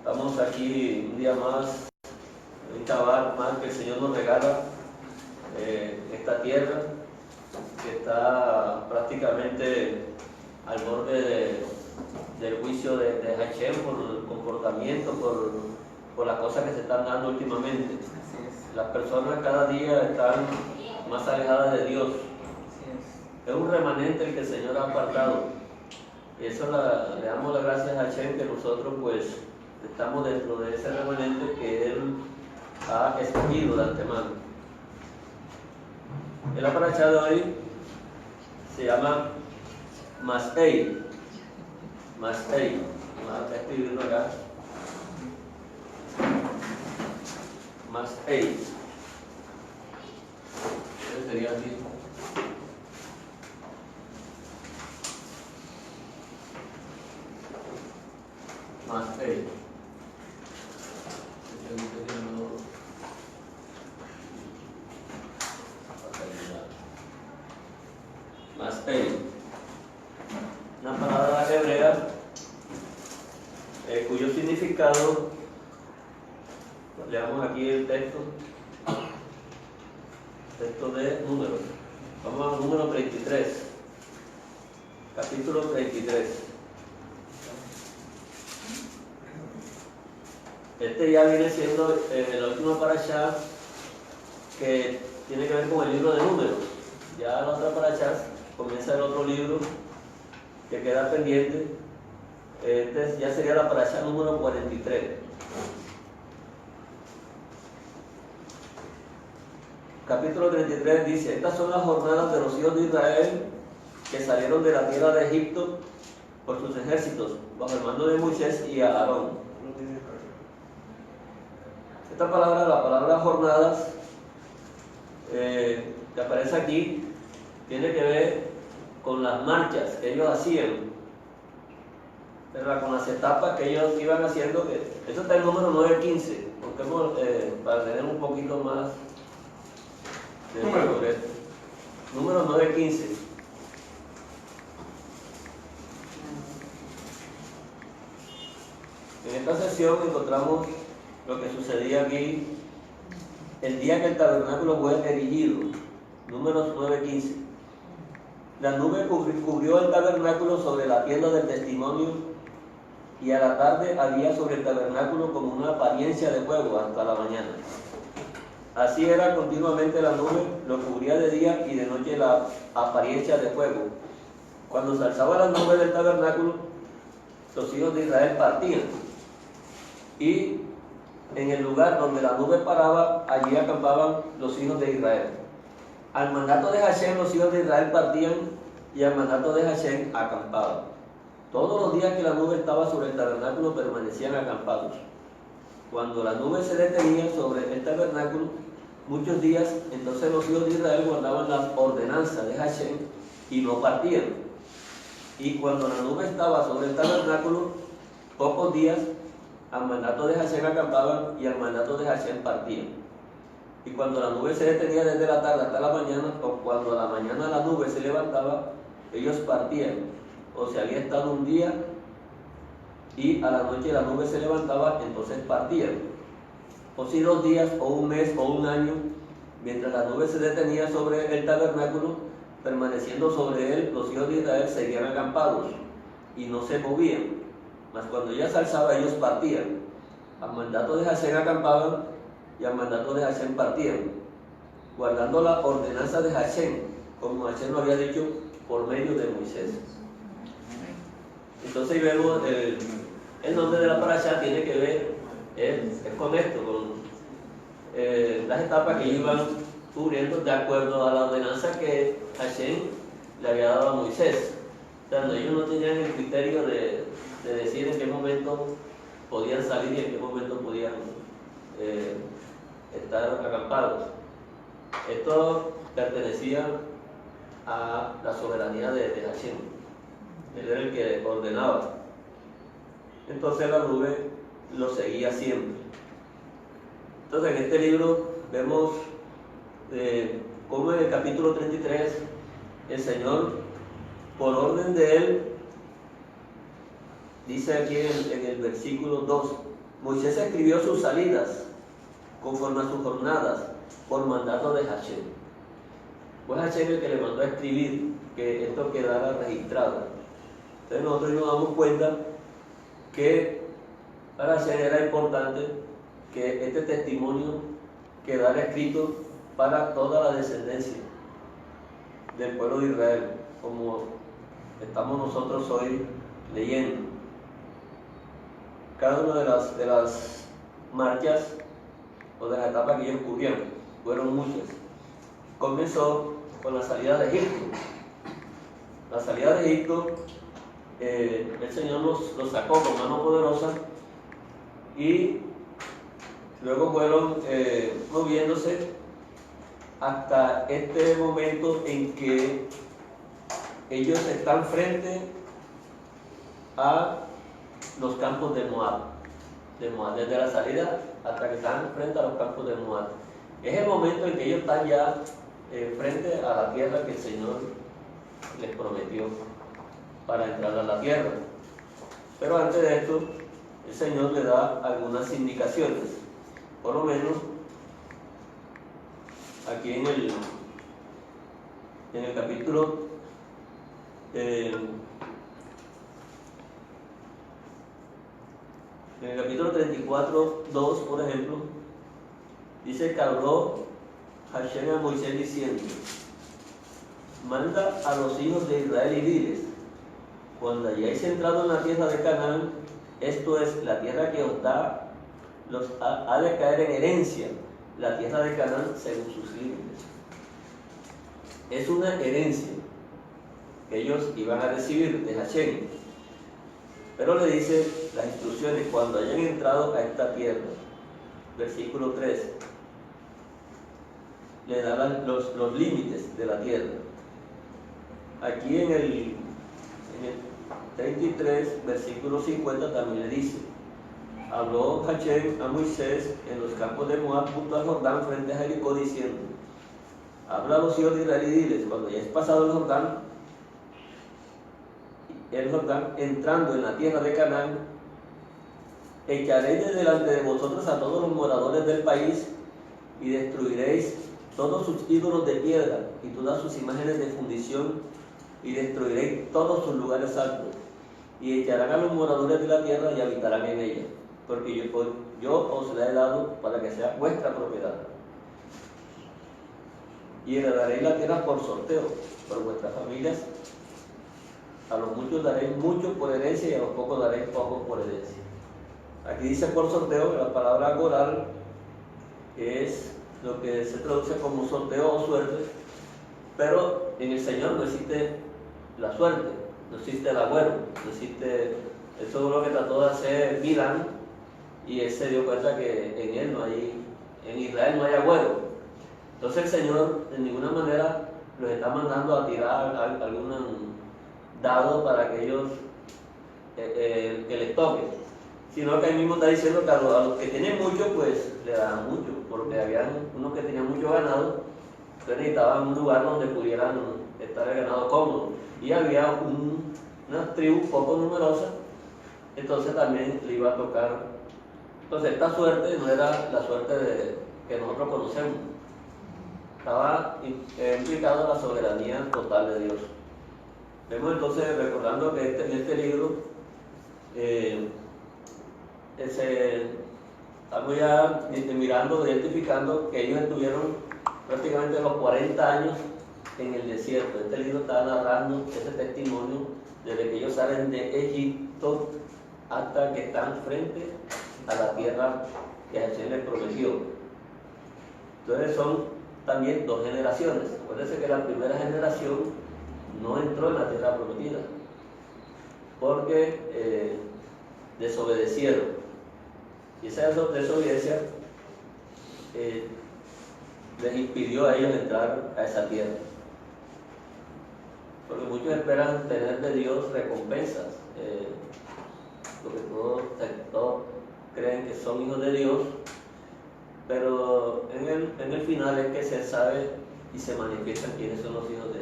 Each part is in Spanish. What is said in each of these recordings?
Estamos aquí un día más, un chaval más que el Señor nos regala esta tierra que está prácticamente al borde del juicio de Hashem por el comportamiento, por las cosas que se están dando últimamente. Las personas cada día están más alejadas de Dios. Es un remanente el que el Señor ha apartado. Y eso le damos las gracias a Hashem que nosotros pues estamos dentro de ese remanente que Él ha escogido de antemano. El aparachá de hoy se llama Masei. Masei. Vamos a escribirlo acá. Masei. ¿Qué sería así? Masei. Masei. Una palabra hebrea cuyo significado, leamos aquí el texto de Números. Vamos al número 33, capítulo 33. Este ya viene siendo la última parashá que tiene que ver con el libro de Números. Ya la otra parashá comienza el otro libro que queda pendiente. Este ya sería la parashá número 43. Capítulo 33 dice: estas son las jornadas de los hijos de Israel que salieron de la tierra de Egipto por sus ejércitos, bajo el mando de Moisés y Aarón. Esta palabra, la palabra jornadas, que aparece aquí, tiene que ver con las marchas que ellos hacían, ¿verdad? Con las etapas que ellos iban haciendo. Esto está en el número 9:15, para tener un poquito más de sobre esto. Número 9:15. En esta sesión encontramos lo que sucedía aquí el día que el tabernáculo fue erigido. Números 9:15. La nube cubrió el tabernáculo sobre la tienda del testimonio, y a la tarde había sobre el tabernáculo como una apariencia de fuego hasta la mañana. Así era continuamente la nube, lo cubría de día y de noche la apariencia de fuego. Cuando se alzaba la nube del tabernáculo, los hijos de Israel partían, y en el lugar donde la nube paraba, allí acampaban los hijos de Israel. Al mandato de Hashem, los hijos de Israel partían, y al mandato de Hashem acampaban. Todos los días que la nube estaba sobre el tabernáculo permanecían acampados. Cuando la nube se detenía sobre el tabernáculo muchos días, entonces los hijos de Israel guardaban las ordenanzas de Hashem y no partían. Y cuando la nube estaba sobre el tabernáculo pocos días, al mandato de Hashem acampaban y al mandato de Hashem partían. Y cuando la nube se detenía desde la tarde hasta la mañana, o cuando a la mañana la nube se levantaba, ellos partían. O si había estado un día y a la noche la nube se levantaba, entonces partían. O si 2 días, o un mes, o un año, mientras la nube se detenía sobre el tabernáculo, permaneciendo sobre él, los hijos de Israel seguían acampados y no se movían. Mas cuando ya se alzaba, ellos partían. Al mandato de Hashem acampaban y al mandato de Hashem partían, guardando la ordenanza de Hashem, como Hashem lo había dicho por medio de Moisés. Entonces vemos el nombre de la parashá tiene que ver es con esto, con las etapas que iban cubriendo de acuerdo a la ordenanza que Hashem le había dado a Moisés. O sea, ellos no tenían el criterio de decir en qué momento podían salir y en qué momento podían estar acampados. Esto pertenecía a la soberanía de Hashem. Él era el que ordenaba. Entonces la nube lo seguía siempre. Entonces en este libro vemos cómo en el capítulo 33 el Señor, por orden de Él, dice aquí en el versículo 2, Moisés escribió sus salidas conforme a sus jornadas por mandato de Hashem. Pues Hashem el que le mandó a escribir que esto quedara registrado. Entonces nosotros nos damos cuenta que para Hashem era importante que este testimonio quedara escrito para toda la descendencia del pueblo de Israel, como estamos nosotros hoy leyendo. Cada una de las marchas o de las etapas que ellos cubrían, fueron muchas. Comenzó con la salida de Egipto. La salida de Egipto, el Señor los sacó con mano poderosa y luego fueron moviéndose hasta este momento en que ellos están frente a los campos de Moab, desde la salida hasta que están frente a los campos de Moab. Es el momento en que ellos están ya frente a la tierra que el Señor les prometió para entrar a la tierra. Pero antes de esto, el Señor le da algunas indicaciones. Por lo menos, aquí en el capítulo en el capítulo 34, 2, por ejemplo, dice que habló Hashem a Moisés diciendo: manda a los hijos de Israel y diles, cuando hayáis entrado en la tierra de Canaán, esto es, la tierra que os da, ha de caer en herencia, la tierra de Canaán según sus límites. Es una herencia que ellos iban a recibir de Hashem. Pero le dice las instrucciones cuando hayan entrado a esta tierra. Versículo 3. Le da los límites de la tierra. Aquí en el 33, versículo 50 también le dice: habló Hashem a Moisés en los campos de Moab junto al Jordán frente a Jericó diciendo: habla a los hijos de Israel y diles, cuando hayáis pasado el Jordán, entrando en la tierra de Canaán, echaréis de delante de vosotros a todos los moradores del país y destruiréis todos sus ídolos de piedra y todas sus imágenes de fundición y destruiréis todos sus lugares altos y echarán a los moradores de la tierra y habitarán en ella, porque yo os la he dado para que sea vuestra propiedad. Y heredaréis la tierra por sorteo, por vuestras familias. A los muchos daréis mucho por herencia y a los pocos daréis poco por herencia. Aquí dice por sorteo, la palabra goral es lo que se traduce como sorteo o suerte, pero en el Señor no existe la suerte, no existe el agüero, no existe. Eso es lo que trató de hacer Bilán, y él se dio cuenta que en él no hay, en Israel no hay agüero. Entonces el Señor de ninguna manera los está mandando a tirar algún dado para que ellos que les toque, sino que ahí mismo está diciendo que a los que tienen mucho pues le dan mucho, porque habían unos que tenían mucho ganado, entonces necesitaban un lugar donde pudieran estar el ganado cómodo, y había una tribu poco numerosa, entonces también le iba a tocar. Entonces esta suerte no era la suerte que nosotros conocemos, estaba implicada la soberanía total de Dios. Vemos entonces, recordando que en este libro estamos ya mirando, identificando que ellos estuvieron prácticamente los 40 años en el desierto. Este libro está narrando ese testimonio desde que ellos salen de Egipto hasta que están frente a la tierra que Hashem les prometió. Entonces son también dos generaciones. Acuérdense que la primera generación no entró en la tierra prometida porque desobedecieron, y esa desobediencia les impidió a ellos entrar a esa tierra, porque muchos esperan tener de Dios recompensas, porque todos creen que son hijos de Dios, pero en el final es que se sabe y se manifiestan quiénes son los hijos de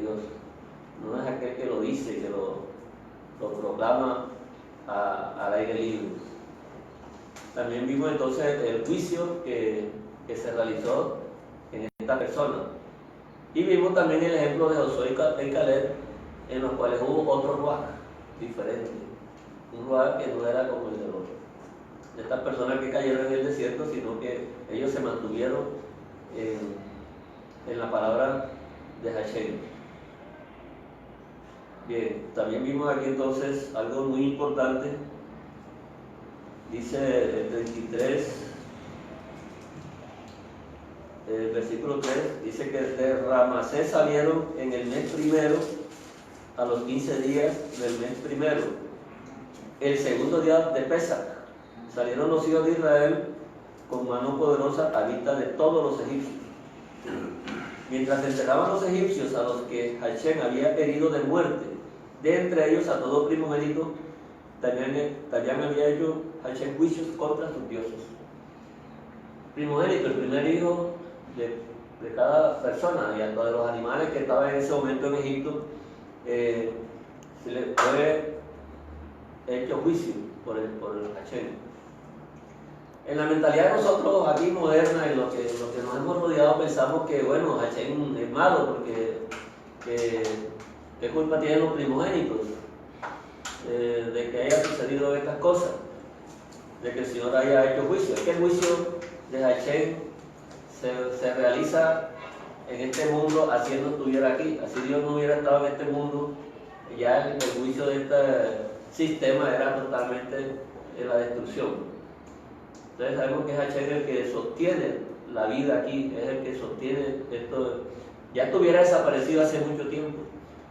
Dios. No es aquel que lo dice, que lo proclama al aire libre. también vimos entonces el juicio que se realizó en esta persona. Y vimos también el ejemplo de Josué y Caleb, en los cuales hubo otro ruach diferente, un ruach que no era como el del otro, de estas personas que cayeron en el desierto, sino que ellos se mantuvieron en la palabra de Hashem. Bien, también vimos aquí entonces algo muy importante. Dice el 33, el versículo 3, dice que de Ramasés salieron en el mes primero, a los 15 días del mes primero, el segundo día de Pesach, salieron los hijos de Israel con mano poderosa a vista de todos los egipcios. Mientras enterraban los egipcios a los que Hashem había herido de muerte, de entre ellos a todo primogénito, también había hecho Hashem juicios contra sus dioses. Primogénito, el primer hijo de cada persona, y hasta de los animales que estaban en ese momento en Egipto, se le fue hecho juicio por el Hashem. En la mentalidad de nosotros aquí moderna, en lo que nos hemos rodeado, pensamos que bueno, Hashem es malo porque ¿qué culpa tienen los primogénitos de que haya sucedido estas cosas? De que el Señor haya hecho juicio. Es que el juicio de Hashem se realiza en este mundo así Él no estuviera aquí. Así Dios no hubiera estado en este mundo, ya el juicio de este sistema era totalmente la destrucción. Entonces sabemos que es Hashem el que sostiene la vida aquí, es el que sostiene esto. Ya estuviera desaparecido hace mucho tiempo.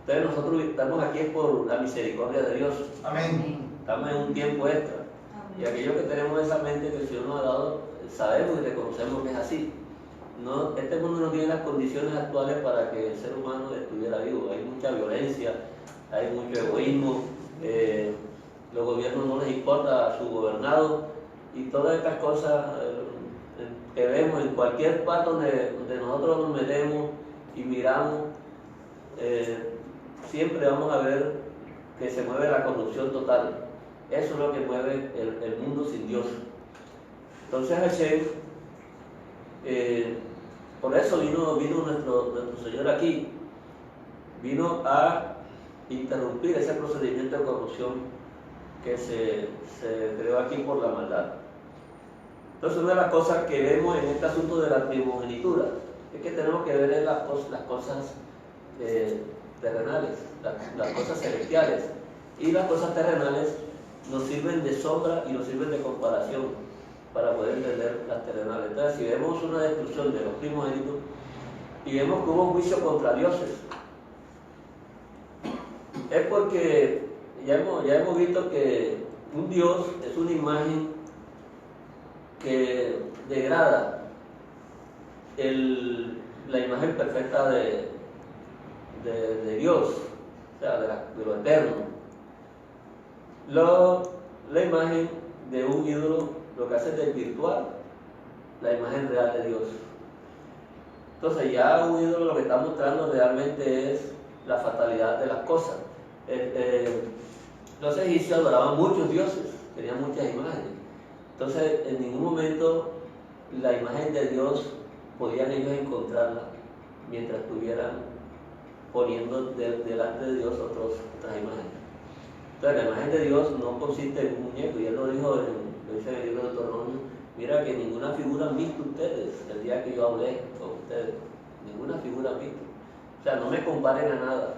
Entonces nosotros estamos aquí es por la misericordia de Dios. Amén. Estamos en un tiempo extra. Y aquello que tenemos esa mente que el Señor nos ha dado, sabemos y reconocemos que es así. No, este mundo no tiene las condiciones actuales para que el ser humano estuviera vivo. Hay mucha violencia, hay mucho egoísmo, los gobiernos no les importa a su gobernado y todas estas cosas que vemos en cualquier parte donde nosotros nos metemos y miramos, siempre vamos a ver que se mueve la corrupción total. Eso es lo que mueve el mundo sin Dios. Entonces Hashem, por eso vino nuestro Señor aquí, vino a interrumpir ese procedimiento de corrupción que se creó aquí por la maldad. Entonces una de las cosas que vemos en este asunto de la primogenitura es que tenemos que ver en las cosas terrenales, las cosas celestiales, y las cosas terrenales nos sirven de sombra y nos sirven de comparación para poder entender las terrenales. Entonces, si vemos una destrucción de los primogénitos y vemos que hubo un juicio contra dioses, es porque ya hemos visto que un dios es una imagen que degrada la imagen perfecta de Dios, o sea, de lo eterno. La imagen de un ídolo lo que hace es desvirtuar la imagen real de Dios. Entonces ya un ídolo lo que está mostrando realmente es la fatalidad de las cosas. Los egipcios adoraban muchos dioses, tenían muchas imágenes. Entonces en ningún momento la imagen de Dios podían ellos encontrarla mientras estuvieran poniendo delante de Dios otras imágenes. Entonces la imagen de Dios no consiste en un muñeco, y Él lo dijo en el libro de Deuteronomio: mira que ninguna figura han visto ustedes el día que yo hablé con ustedes, ninguna figura han visto. O sea, no me comparen a nada.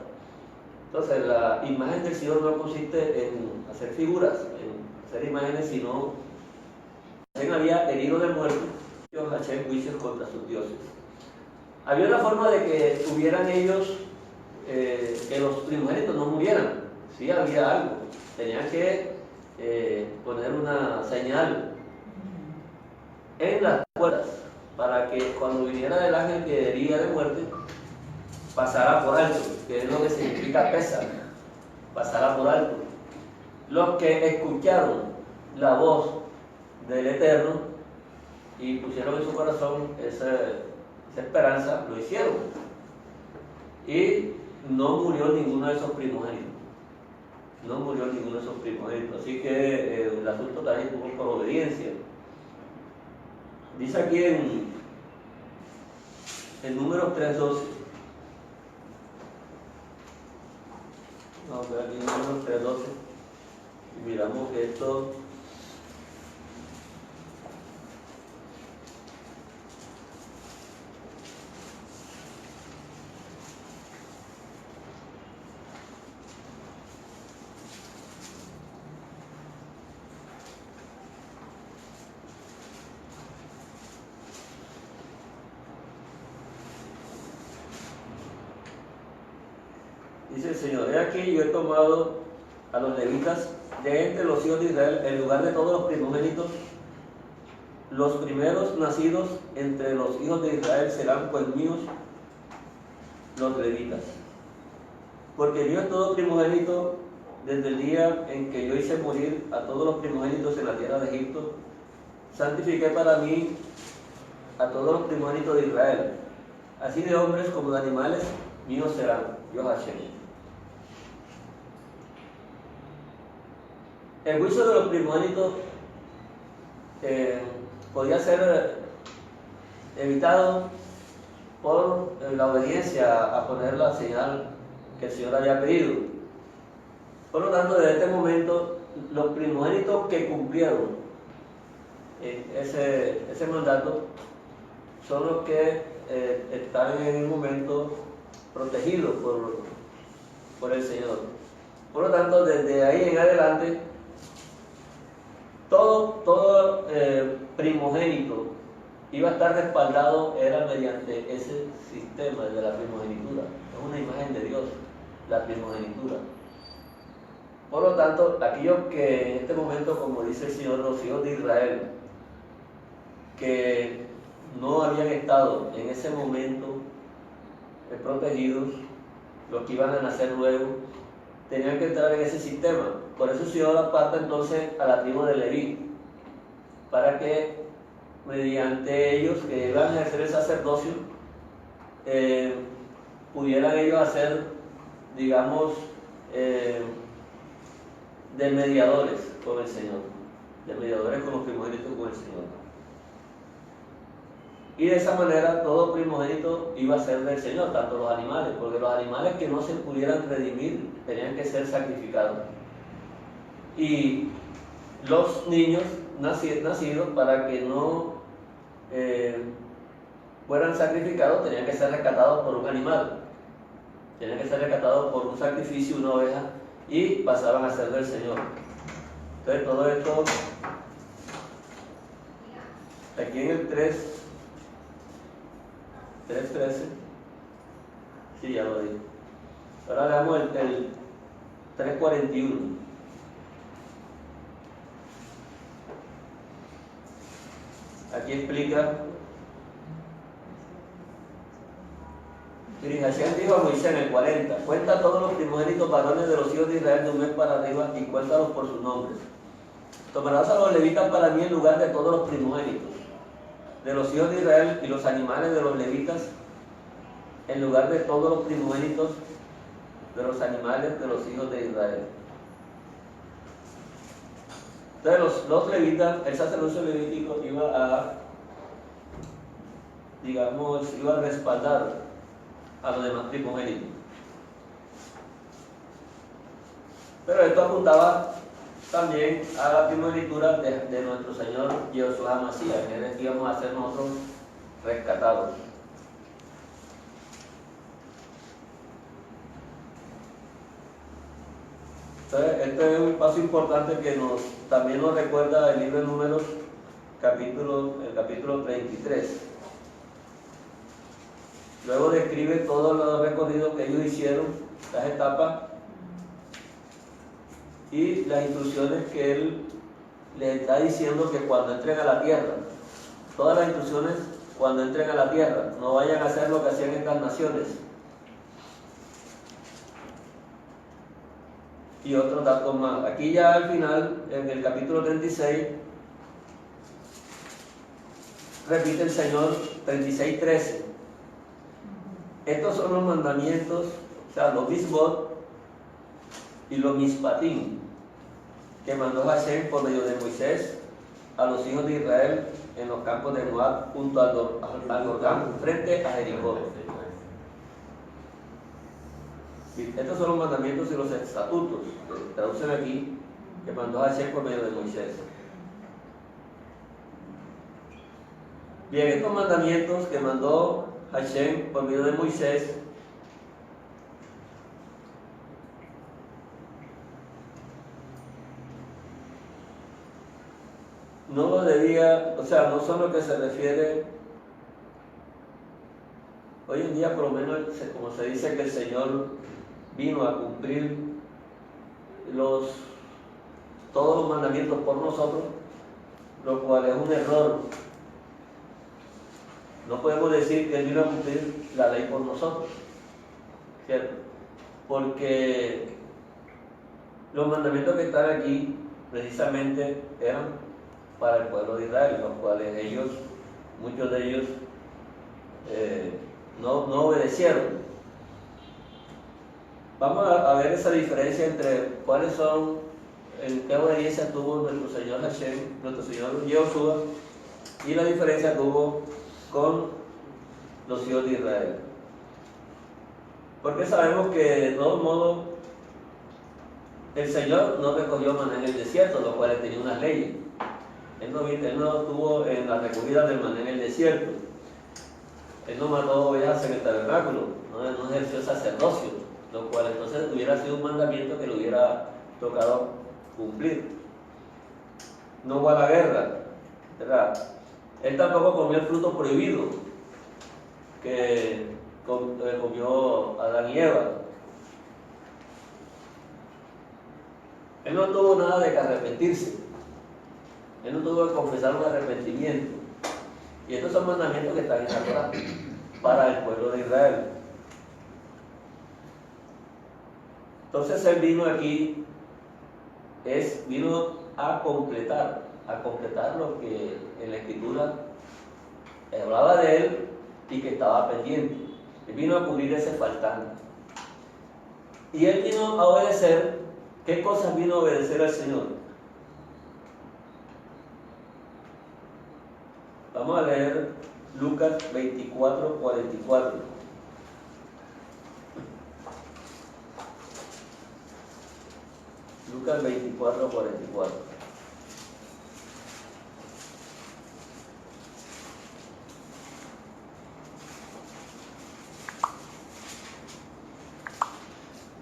Entonces la imagen del Señor no consiste en hacer figuras, en hacer imágenes, sino Hashem había herido de muerte, Dios Hashem juicios contra sus dioses. Había una forma de que tuvieran ellos, que los primogénitos no murieran. Sí, había algo, tenían que poner una señal en las puertas para que cuando viniera el ángel que hería de muerte pasara por alto, que es lo que significa Pesach, pasara por alto. Los que escucharon la voz del Eterno y pusieron en su corazón esa esperanza, lo hicieron, y no murió ninguno de esos primogénitos. No murió ninguno de esos primogénitos. Así que el asunto también tuvo por obediencia. Dice aquí en Números 3:12. Vamos a ver aquí en Números 3:12. Y miramos que esto... Dice el Señor: he aquí, yo he tomado a los levitas de entre los hijos de Israel, en lugar de todos los primogénitos. Los primeros nacidos entre los hijos de Israel serán pues míos, los levitas. Porque mío es todo primogénito, desde el día en que yo hice morir a todos los primogénitos en la tierra de Egipto. Santifiqué para mí a todos los primogénitos de Israel. Así de hombres como de animales, míos serán. Yo Hashem. El juicio de los primogénitos podía ser evitado por la obediencia a poner la señal que el Señor había pedido. Por lo tanto, desde este momento, los primogénitos que cumplieron ese mandato son los que están en el momento protegidos por el Señor. Por lo tanto, desde ahí en adelante, todo primogénito iba a estar respaldado, era mediante ese sistema de la primogenitura. Es una imagen de Dios, la primogenitura. Por lo tanto, aquellos que en este momento, como dice el Señor, los hijos de Israel, que no habían estado en ese momento protegidos, los que iban a nacer luego, tenían que entrar en ese sistema. Por eso el Señor aparta entonces a la tribu de Leví, para que mediante ellos, que iban a ejercer el sacerdocio, pudieran ellos hacer, digamos, de mediadores con el Señor, de mediadores con los primogénitos con el Señor. Y de esa manera todo primogénito iba a ser del Señor, tanto los animales, porque los animales que no se pudieran redimir tenían que ser sacrificados. Y los niños nacidos, para que no fueran sacrificados, tenían que ser rescatados por un animal. Tenían que ser rescatados por un sacrificio, una oveja, y pasaban a ser del Señor. Entonces todo esto, aquí en el 3:13, sí, ya lo dije. Ahora veamos el 3:41. Aquí explica: y Hashem dijo a Moisés en el 40: cuenta todos los primogénitos varones de los hijos de Israel de un mes para arriba y cuéntalos por sus nombres. Tomarás a los levitas para mí en lugar de todos los primogénitos de los hijos de Israel, y los animales de los levitas en lugar de todos los primogénitos de los animales de los hijos de Israel. Entonces los levitas, el sacerdocio levítico iba a, digamos, iba a respaldar a los demás primogénitos. Pero esto apuntaba también a la primogenitura de nuestro Señor Yeshua Masías, que es que íbamos a ser nosotros rescatados. Entonces, este es un paso importante que también nos recuerda el libro de Números, el capítulo 33. Luego describe todo los recorridos que ellos hicieron, las etapas y las instrucciones que él les está diciendo que cuando entren a la tierra, todas las instrucciones cuando entren a la tierra, no vayan a hacer lo que hacían estas naciones. Y otros datos más. Aquí ya al final, en el capítulo 36, repite el Señor 36:13. Estos son los mandamientos, o sea, los misbot y los mispatim, que mandó Hashem por medio de Moisés a los hijos de Israel en los campos de Moab junto al Jordán frente a Jericó. Estos son los mandamientos y los estatutos, que traducen aquí, que mandó Hashem por medio de Moisés. Bien, estos mandamientos que mandó Hashem por medio de Moisés no lo debía, o sea, no son lo que se refiere hoy en día, por lo menos, como se dice que el Señor vino a cumplir todos los mandamientos por nosotros, lo cual es un error. No podemos decir que Él vino a cumplir la ley por nosotros, ¿cierto? Porque los mandamientos que están aquí precisamente eran para el pueblo de Israel, los cuales muchos de ellos no obedecieron. Vamos a ver esa diferencia entre cuáles son, en qué obediencia tuvo nuestro Señor Hashem, nuestro Señor Yehoshua, y la diferencia tuvo con los hijos de Israel. Porque sabemos que de todos modos el Señor no recogió maná en el desierto, los cuales tenían unas leyes. Él no estuvo en la recogida del maná en el desierto. Él no mató ovejas en el tabernáculo, no ejerció sacerdocio, lo cual entonces hubiera sido un mandamiento que le hubiera tocado cumplir. No fue a la guerra, ¿verdad? Él tampoco comió el fruto prohibido que comió Adán y Eva. Él no tuvo nada de que arrepentirse. Él no tuvo que confesar un arrepentimiento. Y estos son mandamientos que están en la Torá para el pueblo de Israel. Entonces Él vino aquí, vino a completar lo que en la Escritura hablaba de Él y que estaba pendiente. Él vino a cubrir ese faltante. Y Él vino a obedecer. ¿Qué cosas vino a obedecer al Señor? Vamos a leer Lucas 24, 44. Lucas 24, 44.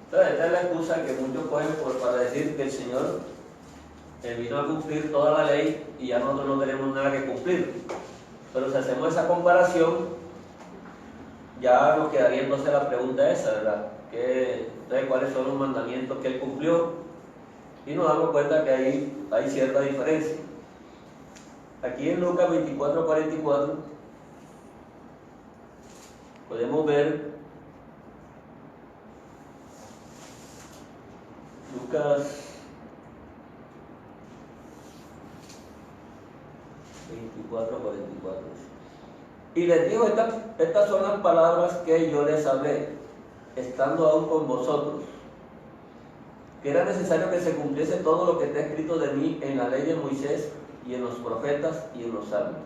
Entonces, esta es la excusa que muchos ponen para decir que el Señor vino a cumplir toda la ley y ya nosotros no tenemos nada que cumplir. Pero si hacemos esa comparación, ya nos quedaría entonces la pregunta esa, ¿verdad? Entonces, ¿cuáles son los mandamientos que Él cumplió? Y nos damos cuenta que hay cierta diferencia. Aquí en Lucas 24, 44 podemos ver Lucas 24, 44. Y les dijo, estas son las palabras que yo les hablé, estando aún con vosotros, que era necesario que se cumpliese todo lo que está escrito de mí en la ley de Moisés y en los profetas y en los salmos.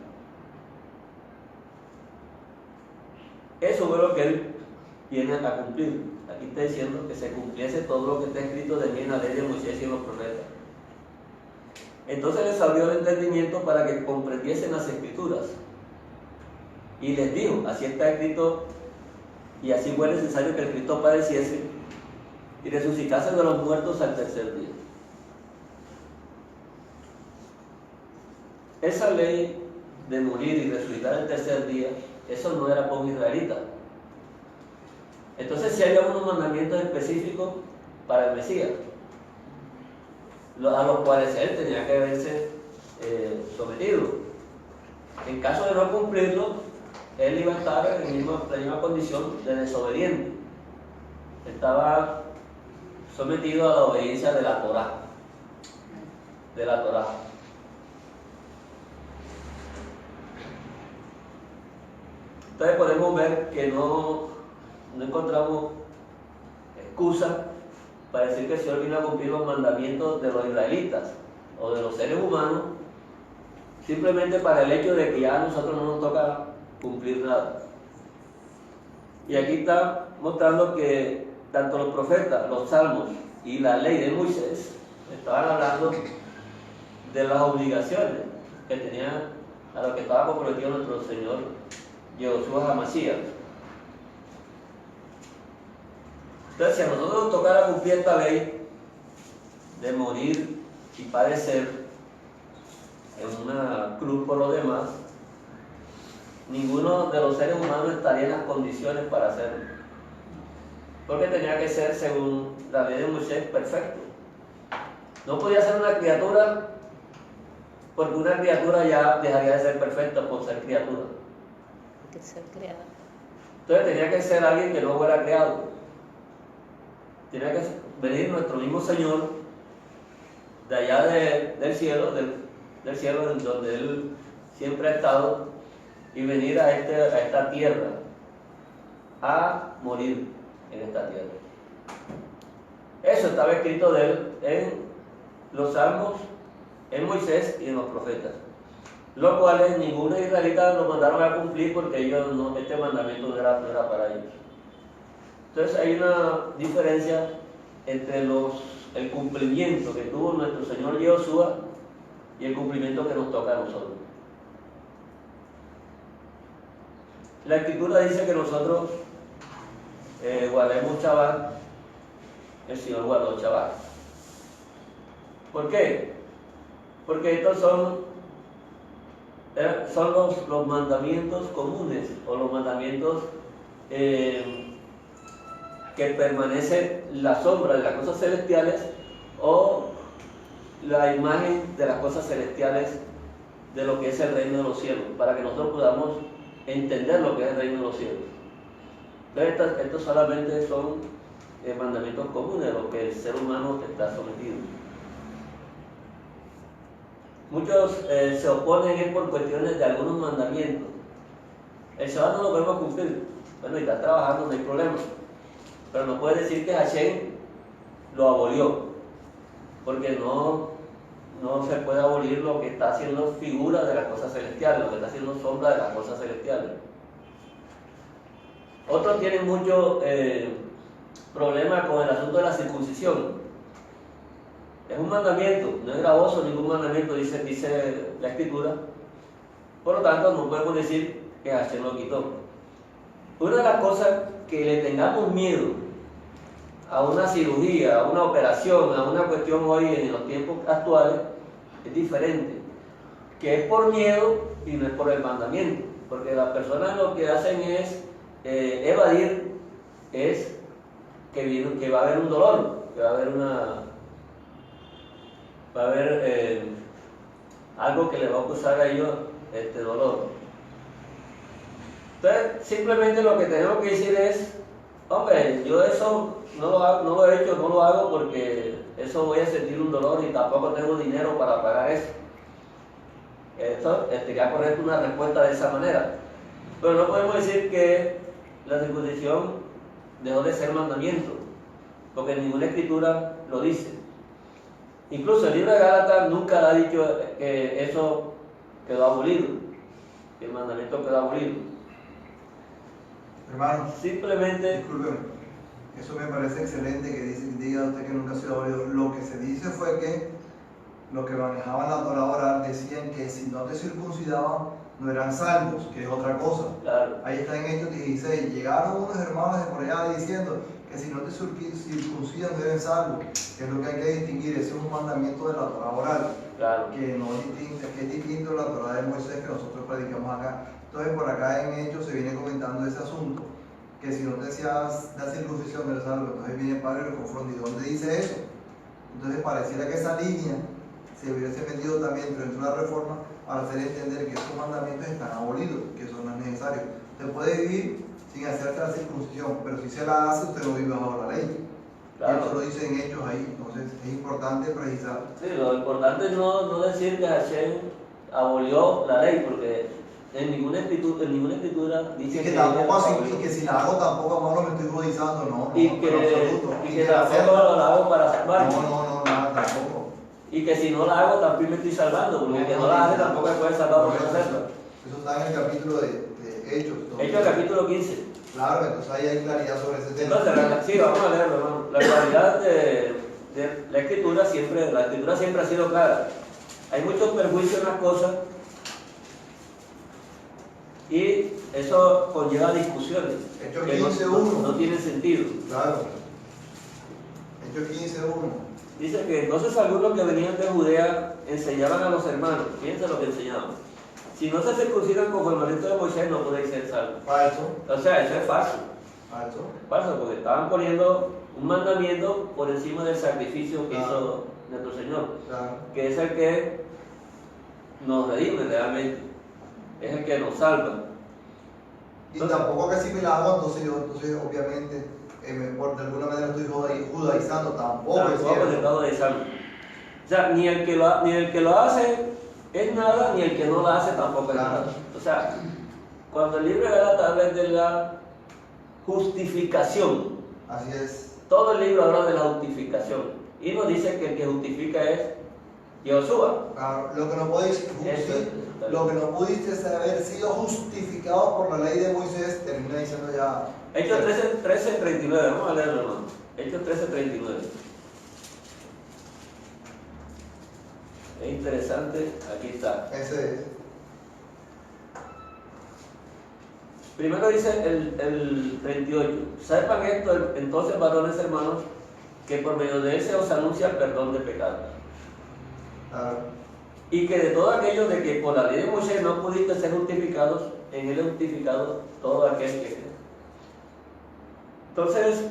Eso fue lo que Él viene a cumplir. Aquí está diciendo que se cumpliese todo lo que está escrito de mí en la ley de Moisés y en los profetas. Entonces les abrió el entendimiento para que comprendiesen las Escrituras. Y les dijo, así está escrito, y así fue necesario que el Cristo padeciese y resucitase de los muertos al tercer día. Esa ley de morir y resucitar el tercer día, eso no era para un israelita. Entonces sí había unos mandamientos específicos para el Mesías, a los cuales él tenía que verse sometido. En caso de no cumplirlo, él iba a estar en la misma condición de desobediente. Estaba sometido a la obediencia de la Torá. Entonces podemos ver que no encontramos excusa para decir que el Señor vino a cumplir los mandamientos de los israelitas o de los seres humanos simplemente para el hecho de que ya a nosotros no nos toca cumplir nada. Y aquí está mostrando que tanto los profetas, los salmos y la ley de Moisés estaban hablando de las obligaciones que tenía a lo que estaba comprometido nuestro Señor Yahushua HaMashiach. Entonces, si a nosotros nos tocara cumplir esta ley de morir y padecer en una cruz por los demás, ninguno de los seres humanos estaría en las condiciones para hacerlo, porque tenía que ser, según la ley de Moisés, perfecto. No podía ser una criatura, porque una criatura ya dejaría de ser perfecta por ser criatura. Que ser creada. Entonces tenía que ser alguien que no fuera creado. Tenía que venir nuestro mismo Señor de allá del cielo, del cielo en donde Él siempre ha estado, y venir a esta tierra a morir en esta tierra. Eso estaba escrito de Él en los Salmos, en Moisés y en los profetas, los cuales ningún israelita lo mandaron a cumplir porque ellos no, este mandamiento no era para ellos. Entonces hay una diferencia entre el cumplimiento que tuvo nuestro Señor Yahushua y el cumplimiento que nos toca a nosotros. La Escritura dice que nosotros guardemos Shabbat. El Señor guardó Shabbat. ¿Por qué? Porque estos son los mandamientos comunes, o los mandamientos que permanecen la sombra de las cosas celestiales, o la imagen de las cosas celestiales de lo que es el reino de los cielos, para que nosotros podamos entender lo que es el reino de los cielos. Entonces, estos solamente son mandamientos comunes a los que el ser humano está sometido. Muchos se oponen por cuestiones de algunos mandamientos. El Shabbat no lo podemos cumplir. Bueno, y está trabajando, no hay problema. Pero no puede decir que Hashem lo abolió, porque no se puede abolir lo que está haciendo figura de las cosas celestiales, lo que está haciendo sombra de las cosas celestiales. Otros tienen mucho problema con el asunto de la circuncisión. Es un mandamiento, no es gravoso ningún mandamiento, dice la Escritura. Por lo tanto, no podemos decir que Hashem lo quitó. Una de las cosas que le tengamos miedo a una cirugía, a una operación, a una cuestión hoy en los tiempos actuales, es diferente. Que es por miedo y no es por el mandamiento. Porque las personas lo que hacen es evadir, es que va a haber un dolor, que va a haber algo que le va a causar a ellos este dolor. Entonces, simplemente lo que tenemos que decir es, hombre, yo eso no lo he hecho, no lo hago porque eso voy a sentir un dolor y tampoco tengo dinero para pagar eso. Eso sería correcto una respuesta de esa manera. Pero no podemos decir que la circuncisión dejó de ser mandamiento, porque ninguna escritura lo dice. Incluso el libro de Gálatas nunca ha dicho que eso quedó abolido, que el mandamiento quedó abolido. Hermano, simplemente, discúlpeme, eso me parece excelente que diga usted que nunca ha sido abolido. Lo que se dice fue que los que manejaban la Torah oral decían que si no te circuncidaban no eran salvos, que es otra cosa. claro, Ahí está en Hechos 16. Llegaron unos hermanos de por allá diciendo que si no te circuncidan no eres salvo, que es lo que hay que distinguir. Ese es un mandamiento de la Torah oral, claro, que es distinto de la Torah de Moisés que nosotros predicamos acá. Entonces por acá en Hechos se viene comentando ese asunto, que si no te hacías la circuncisión no eres salvo. Entonces viene Pablo y lo confronta. ¿Y dónde dice eso? Entonces pareciera que esa línea se hubiese metido también dentro de la reforma para hacer entender que esos mandamientos están abolidos, que eso no es necesario. Usted puede vivir sin hacerse la circuncisión, pero si se la hace, usted no vive bajo la ley. claro. Eso lo dice en Hechos ahí. Entonces es importante precisar. Sí, lo importante es no decir que Hashem abolió la ley, porque en ninguna escritura dice Y que tampoco así, y que si la hago tampoco, amor, me estoy judizando, no, y en que absoluto. tampoco lo hago para salvarme. No, nada, tampoco. y que si no la hago también me estoy salvando, porque el que no la hace tampoco me puede salvar por no hacerla. Eso está en el capítulo de Hechos. Hechos capítulo 15. Claro, entonces ahí hay claridad sobre ese tema. Entonces, sí, vamos a leerlo, hermano. La claridad de la escritura siempre ha sido clara. Hay muchos perjuicios en las cosas y eso conlleva discusiones Hechos que 15:1. no tienen sentido. Claro. Hechos 15:1. Dice que entonces algunos que venían de Judea enseñaban a los hermanos. Fíjense lo que enseñaban. Si no se circuncidan conforme al rito de Moisés, no podéis ser salvos. Falso. O sea, eso es falso. Falso. Falso, porque estaban poniendo un mandamiento por encima del sacrificio que hizo nuestro Señor, Claro. que es el que nos redime realmente, es el que nos salva. Y tampoco que si me la hago, entonces obviamente, de alguna manera estoy judaizando, tampoco es Tampoco cierto. se está judaizando. O sea, ni el que lo hace es nada, ni el que no lo hace tampoco es nada. O sea, cuando el libro de Gálatas habla de la justificación, Así es. todo el libro habla de la justificación y nos dice que el que justifica es Josué. Claro, lo que no pudiste haber sido justificado por la ley de Moisés, termina diciendo ya. Hechos 13:39, vamos a leerlo, hermano. Hechos 13:39. Es interesante, aquí está. Ese es. Primero dice el 38. Sepan esto entonces, varones hermanos, que por medio de él se os anuncia el perdón de pecados. Claro. Y que de todo aquello de que por la ley de Moisés no pudiste ser justificados, en él es justificado todo aquel que cree. Entonces,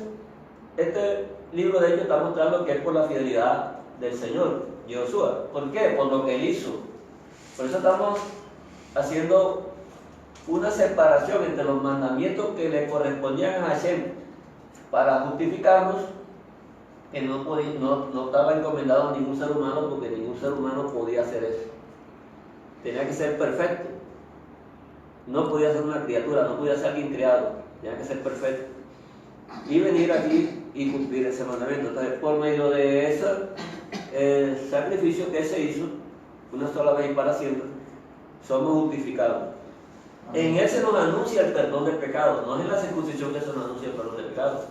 este libro de ellos está mostrando que es por la fidelidad del Señor, Josué. ¿Por qué? Por lo que él hizo. Por eso estamos haciendo una separación entre los mandamientos que le correspondían a Hashem para justificarnos, que no estaba encomendado a ningún ser humano, porque ningún ser humano podía hacer eso. Tenía que ser perfecto. No podía ser una criatura, no podía ser alguien creado, tenía que ser perfecto. Y venir aquí y cumplir ese mandamiento. Entonces, por medio de ese sacrificio que se hizo, una sola vez y para siempre, somos justificados. En él se nos anuncia el perdón del pecado, no es en la circuncisión que se nos anuncia el perdón del pecado,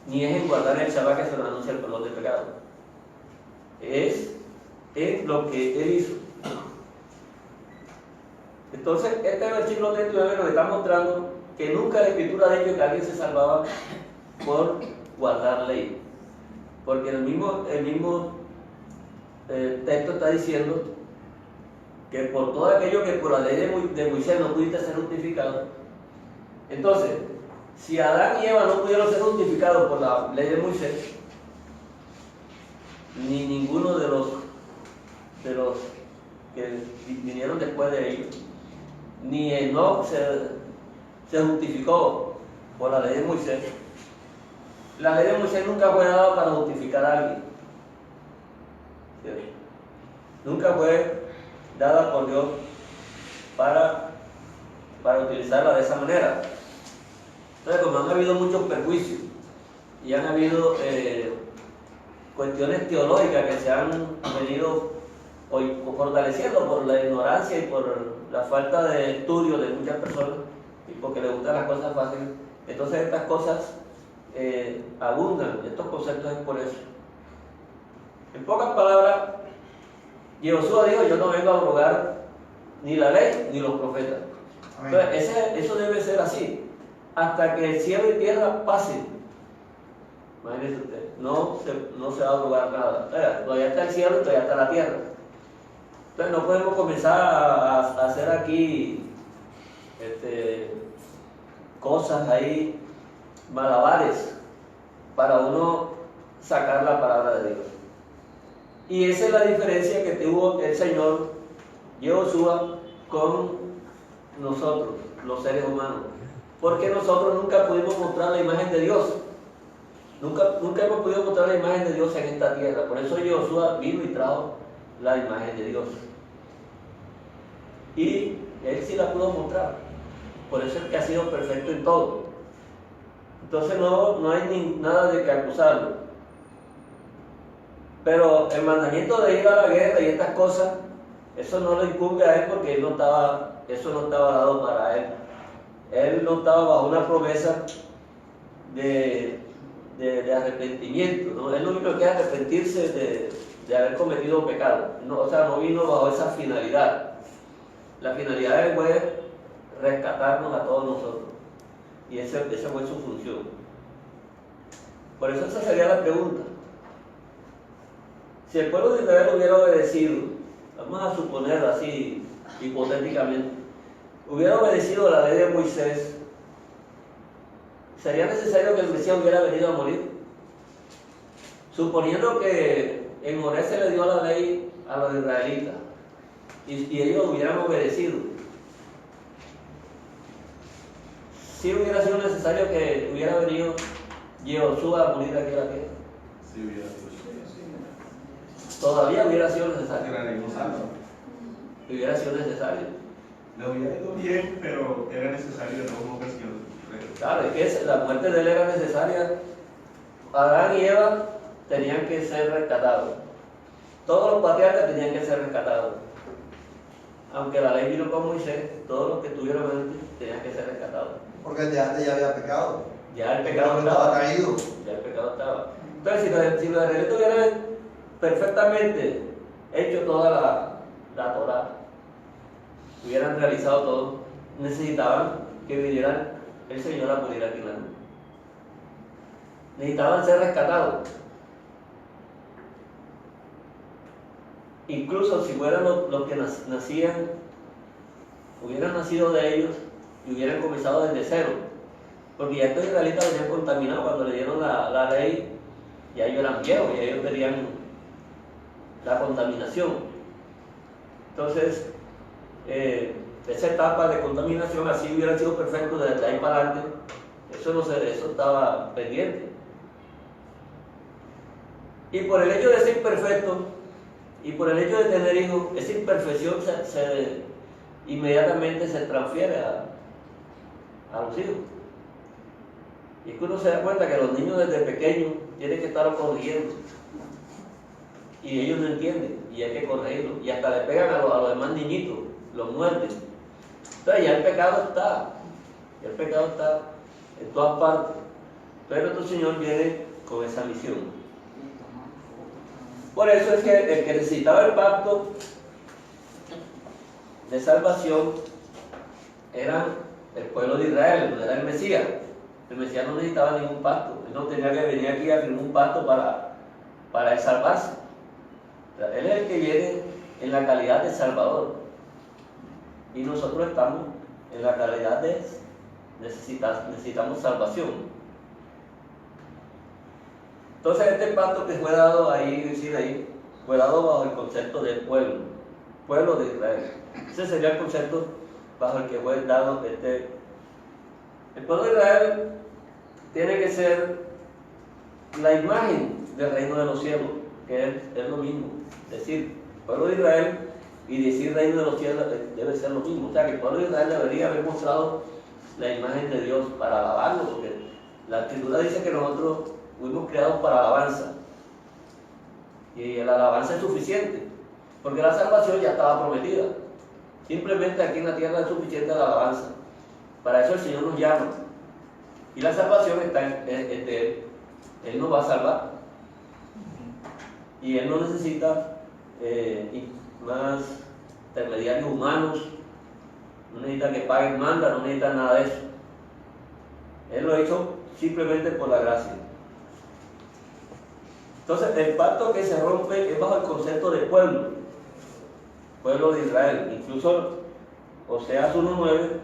ni es en guardar el Shabbat que se nos anuncia el perdón del pecado. Es lo que él hizo. Entonces, este versículo 39 nos está mostrando que nunca la Escritura ha dicho que alguien se salvaba por guardar ley. Porque el mismo texto está diciendo que por todo aquello que por la ley de Moisés no pudiste ser justificado. Entonces, si Adán y Eva no pudieron ser justificados por la ley de Moisés, ni ninguno de los que vinieron después de ellos, ni Enoch se justificó por la ley de Moisés. La ley de Moisés nunca fue dada para justificar a alguien. ¿Sí? Nunca fue dada por Dios para utilizarla de esa manera. Entonces, como han habido muchos perjuicios y han habido cuestiones teológicas que se han venido fortaleciendo por la ignorancia y por la falta de estudio de muchas personas y porque les gustan las cosas fáciles, entonces estas cosas abundan, estos conceptos es por eso. En pocas palabras, Josué dijo: yo no vengo a abrogar ni la ley ni los profetas. Entonces, eso debe ser así, hasta que el cielo y tierra pasen. Imagínense usted, no se va a abrogar nada. Todavía está el cielo y todavía está la tierra. Entonces no podemos comenzar a hacer aquí cosas ahí, malabares, para uno sacar la palabra de Dios. Y esa es la diferencia que tuvo el Señor Josué con nosotros, los seres humanos. Porque nosotros nunca pudimos mostrar la imagen de Dios. Nunca hemos podido mostrar la imagen de Dios en esta tierra. Por eso Josué vino y trajo la imagen de Dios. Y él sí la pudo mostrar. Por eso es que ha sido perfecto en todo. Entonces no hay nada de que acusarlo. Pero el mandamiento de ir a la guerra y estas cosas, eso no lo incumbe a él porque eso no estaba dado para él. Él no estaba bajo una promesa de arrepentimiento, ¿no? Él lo único que es arrepentirse de haber cometido pecado. No, o sea, no vino bajo esa finalidad. La finalidad de él fue rescatarnos a todos nosotros. Y esa fue su función. Por eso esa sería la pregunta. Si el pueblo de Israel hubiera obedecido, vamos a suponer así, hipotéticamente, hubiera obedecido la ley de Moisés, ¿sería necesario que el Mesías hubiera venido a morir? Suponiendo que en Moisés se le dio la ley a los israelitas y ellos hubieran obedecido, ¿sí hubiera sido necesario que hubiera venido Josué a morir aquí a la tierra? Sí, hubiera sido. Todavía hubiera sido necesario. Era necesario. Hubiera sido necesario. Le hubiera ido bien, pero era necesario de todos modos que Claro, es que la muerte de él era necesaria. Adán y Eva tenían que ser rescatados. Todos los patriarcas tenían que ser rescatados. Aunque la ley vino con Moisés, todos los que tuvieron antes tenían que ser rescatados. Porque el de antes ya había pecado. Ya el pecado no estaba estaba. caído. Ya el pecado estaba. Entonces, si los israelitas hubieran perfectamente hecho toda la Torah, hubieran realizado todo, necesitaban que viniera el Señor a morir aquí en la cruz. Necesitaban ser rescatados. Incluso si fueran los que nacían, hubieran nacido de ellos y hubieran comenzado desde cero. Porque ya estos israelitas venían contaminados cuando le dieron la ley, ya ellos eran viejos, ya ellos tenían la contaminación. Entonces, esa etapa de contaminación así hubiera sido perfecto desde ahí para adelante. Eso estaba pendiente. Y por el hecho de ser imperfecto y por el hecho de tener hijos, esa imperfección inmediatamente se transfiere a los hijos. Y es que uno se da cuenta que los niños desde pequeños tienen que estar corrigiendo. Y ellos no entienden, y hay que corregirlos. Y hasta le pegan a los demás niñitos, los muerden. Entonces ya el pecado está en todas partes. Pero nuestro Señor viene con esa misión. Por eso es que el que necesitaba el pacto de salvación era el pueblo de Israel, no era el Mesías. El Mesías no necesitaba ningún pacto, él no tenía que venir aquí a firmar un pacto para él salvarse. O sea, él es el que viene en la calidad de Salvador. Y nosotros estamos en la calidad de necesitamos salvación. Entonces este pacto que fue dado ahí, fue dado bajo el concepto del pueblo de Israel. Ese sería el concepto bajo el que fue dado El pueblo de Israel tiene que ser la imagen del reino de los cielos, que es lo mismo. Decir pueblo de Israel y decir reino de los cielos debe ser lo mismo. O sea que el pueblo de Israel debería haber mostrado la imagen de Dios para alabarlo, porque la Escritura dice que nosotros fuimos creados para alabanza. Y la alabanza es suficiente, porque la salvación ya estaba prometida. Simplemente aquí en la tierra es suficiente la alabanza. Para eso el Señor nos llama. Y la salvación está en de Él. Él nos va a salvar. Y Él no necesita más intermediarios humanos. No necesita que paguen manda, no necesita nada de eso. Él lo ha hecho simplemente por la gracia. Entonces, el pacto que se rompe es bajo el concepto de pueblo de Israel. Incluso Oseas 1:9,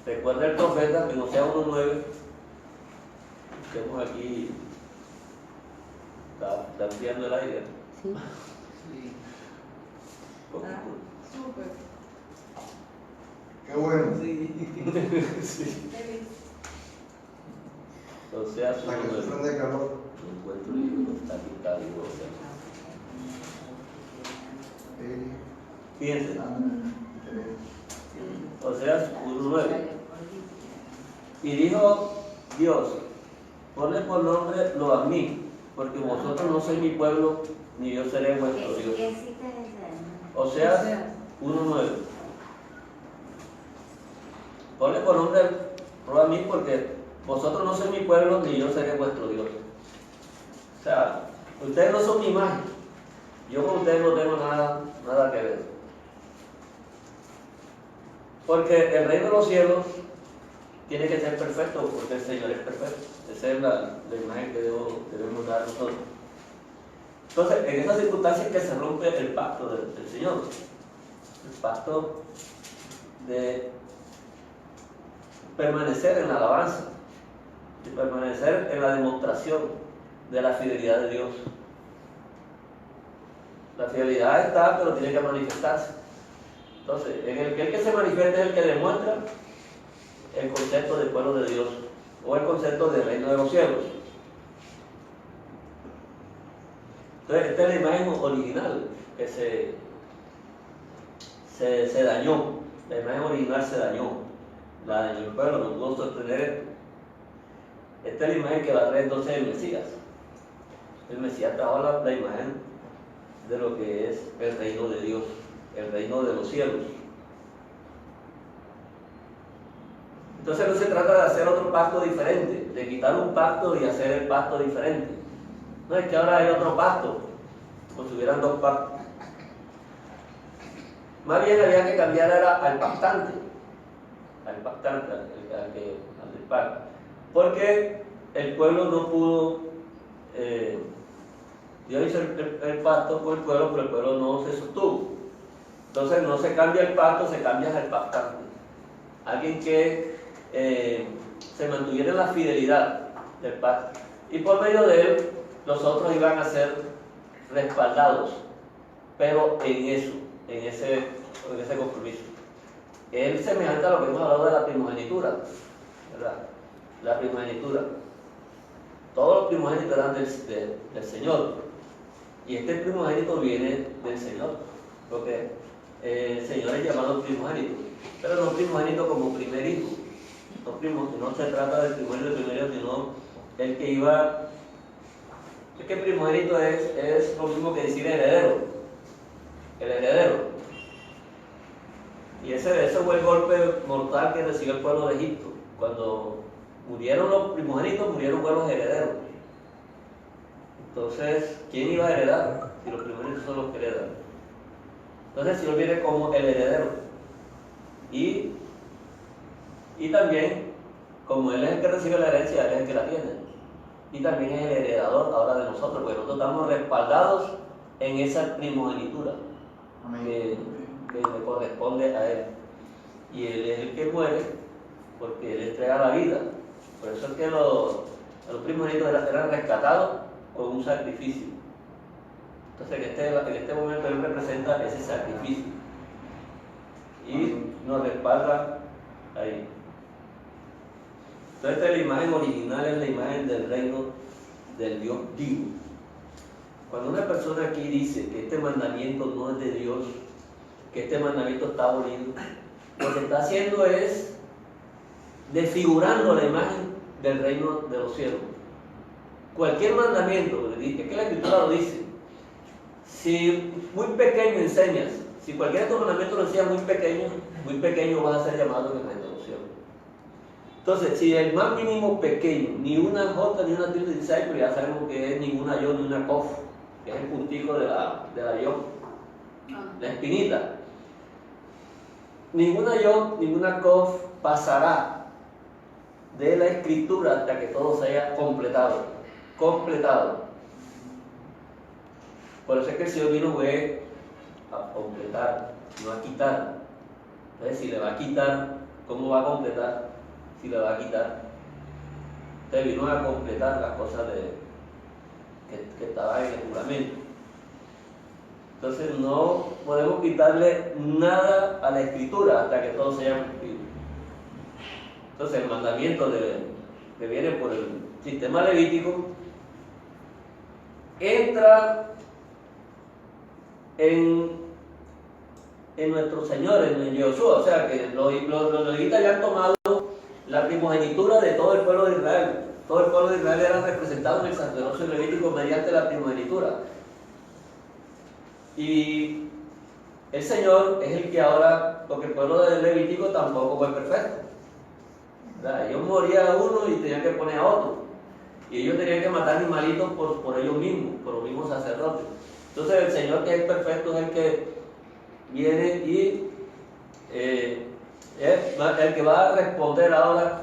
recuerda el profeta en Oseas 1:9, vemos aquí, está enfriando el aire. Sí. Súper. Qué bueno. Sí. Oseas La que 1:9. sufren de calor. No encuentro el libro, está pintado en Oseas. Fíjense. Oseas 1:9. Y dijo Dios, ponle por nombre lo a mí, porque vosotros no sois mi pueblo, ni yo seré vuestro Dios. ¿Qué cita es esa? Oseas 1:9. Ponle por nombre a mí, porque vosotros no sois mi pueblo, ni yo seré vuestro Dios. O sea, ustedes no son mi imagen. Yo con ustedes no tengo nada que ver. Porque el reino de los cielos tiene que ser perfecto, porque el Señor es perfecto. Esa es la imagen que debemos dar nosotros. Entonces, en esas circunstancias que se rompe el pacto del Señor, el pacto de permanecer en la alabanza, de permanecer en la demostración de la fidelidad de Dios. La fidelidad está, pero tiene que manifestarse. Entonces, en el que se manifiesta es el que demuestra el concepto del pueblo de Dios o el concepto del reino de los cielos. Entonces, esta es la imagen original que se dañó. La imagen original se dañó. La dañó el pueblo, no pudo sostener. Esta es la imagen que va a traer entonces el Mesías. El Mesías trajo la imagen de lo que es el reino de Dios, el reino de los cielos. Entonces no se trata de hacer otro pacto diferente, de quitar un pacto y hacer el pacto diferente. No es que ahora hay otro pacto, como si hubieran dos pactos. Más bien había que cambiar al pactante, al pacto. Porque el pueblo no pudo, Dios hizo el pacto con el pueblo, pero el pueblo no se sostuvo. Entonces no se cambia el pacto, se cambia al pactante. Alguien que se mantuviera en la fidelidad del pacto. Y por medio de él, los otros iban a ser respaldados, pero en ese compromiso. Es semejante a lo que hemos hablado de la primogenitura, ¿verdad? La primogenitura. Todos los primogénitos eran del Señor. Y este primogénito viene del Señor, porque el Señor es llamado primogénito, pero no primogénito como primer hijo. No se trata del primero, sino el que iba. Es que primogénito es lo mismo que decir heredero. El heredero. Y ese fue el golpe mortal que recibió el pueblo de Egipto. Cuando murieron los primogénitos, murieron los herederos. Entonces, ¿quién iba a heredar? Si los primogénitos son los que heredan. Entonces el Señor viene como el heredero. Y también, como Él es el que recibe la herencia, Él es el que la tiene. Y también es el heredador ahora de nosotros, porque nosotros estamos respaldados en esa primogenitura que le corresponde a Él. Y Él es el que muere, porque Él entrega la vida. Por eso es que los primogénitos eran rescatados con un sacrificio. Entonces en este momento Él representa ese sacrificio y nos respalda ahí. Entonces la imagen original es la imagen del reino del Dios vivo. Cuando una persona aquí dice que este mandamiento no es de Dios, que este mandamiento está abolido, lo que está haciendo es desfigurando la imagen del reino de los cielos. Cualquier mandamiento, es que la Escritura lo dice, si muy pequeño enseñas, si cualquier de estos mandamientos lo enseñas muy pequeño vas a ser llamado en el reino de los cielos. Entonces, si el más mínimo pequeño, ni una jota ni una tilde dice, pues ya sabemos que es ninguna yo ni una cof, que es el puntico de la yo, la espinita. Ninguna yo, ninguna cof pasará de la Escritura hasta que todo se haya completado. Por eso es que el Señor vino a completar, no a quitar. Entonces, si le va a quitar, ¿cómo va a completar? Si le va a quitar. Entonces vino a completar las cosas que estaban en el juramento. Entonces no podemos quitarle nada a la Escritura hasta que todo se haya cumplido. Entonces el mandamiento que viene por el sistema levítico entra en nuestro Señor, en Josué. O sea que los levitas ya han tomado la primogenitura de todo el pueblo de Israel. Todo el pueblo de Israel era representado en el sacerdocio levítico mediante la primogenitura. Y el Señor es el que ahora, porque el pueblo de Levítico tampoco fue perfecto. ¿Verdad? Ellos morían uno y tenían que poner a otro. Y ellos tenían que matar animalitos por ellos mismos, por los mismos sacerdotes. Entonces el Señor, que es perfecto, es el que viene y es el que va a responder ahora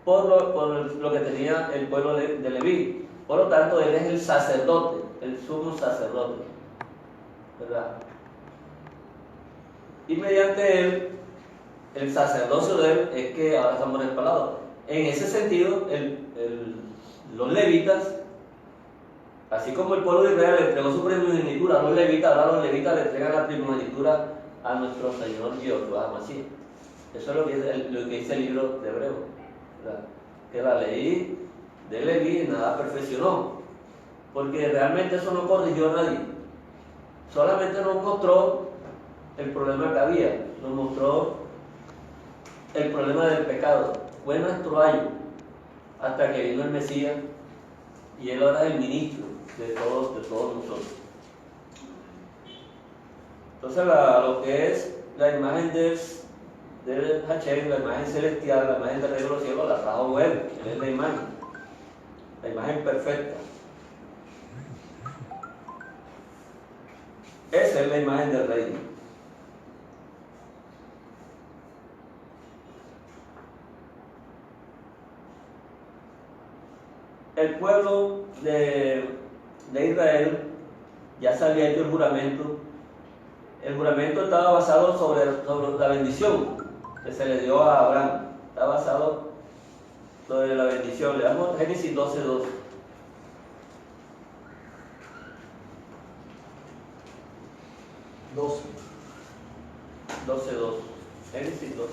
por lo que tenía el pueblo de Leví. Por lo tanto, Él es el sacerdote, el sumo sacerdote, ¿verdad? Y mediante Él, el sacerdocio de Él, es que ahora estamos respaldados. En ese sentido, los levitas, así como el pueblo de Israel le entregó su primogenitura a los levitas, ahora los levitas le entregan la primogenitura a nuestro Señor Yeshua Mashiach. Eso es lo que dice el libro de Hebreo, ¿verdad? Que la ley de Leví nada perfeccionó, porque realmente eso no corrigió a nadie, solamente nos mostró el problema que había, nos mostró el problema del pecado. Fue nuestro año hasta que vino el Mesías y Él ahora es el ministro de todos nosotros. Entonces lo que es la imagen del Hashem, la imagen celestial, la imagen del Rey de los Cielos, la trajo Él es la imagen perfecta. Esa es la imagen del Reino. El pueblo de Israel ya se había hecho el juramento. El juramento estaba basado sobre la bendición que se le dio a Abraham. Está basado sobre la bendición. Le damos Génesis 12:2. Génesis 12:2.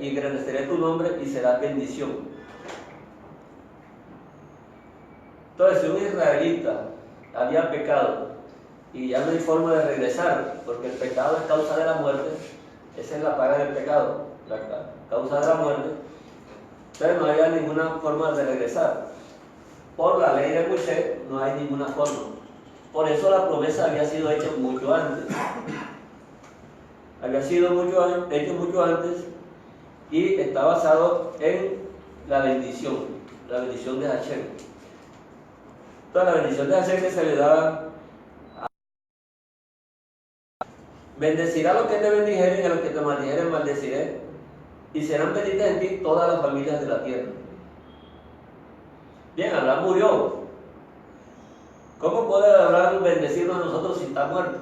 Y engrandeceré tu nombre y serás bendición. Entonces, si un israelita había pecado y ya no hay forma de regresar, porque el pecado es causa de la muerte, esa es la paga del pecado, la causa de la muerte, entonces no había ninguna forma de regresar. Por la ley de Moisés no hay ninguna forma. Por eso la promesa había sido hecha mucho antes. Había sido hecho mucho antes. Y está basado en la bendición de Hashem. Entonces, la bendición de Hashem que se le da bendecirá a los que te bendijeren y a los que te maldijeren maldeciré, y serán benditas en ti todas las familias de la tierra. Bien, Abraham murió. ¿Cómo puede Abraham bendecirnos a nosotros si está muerto?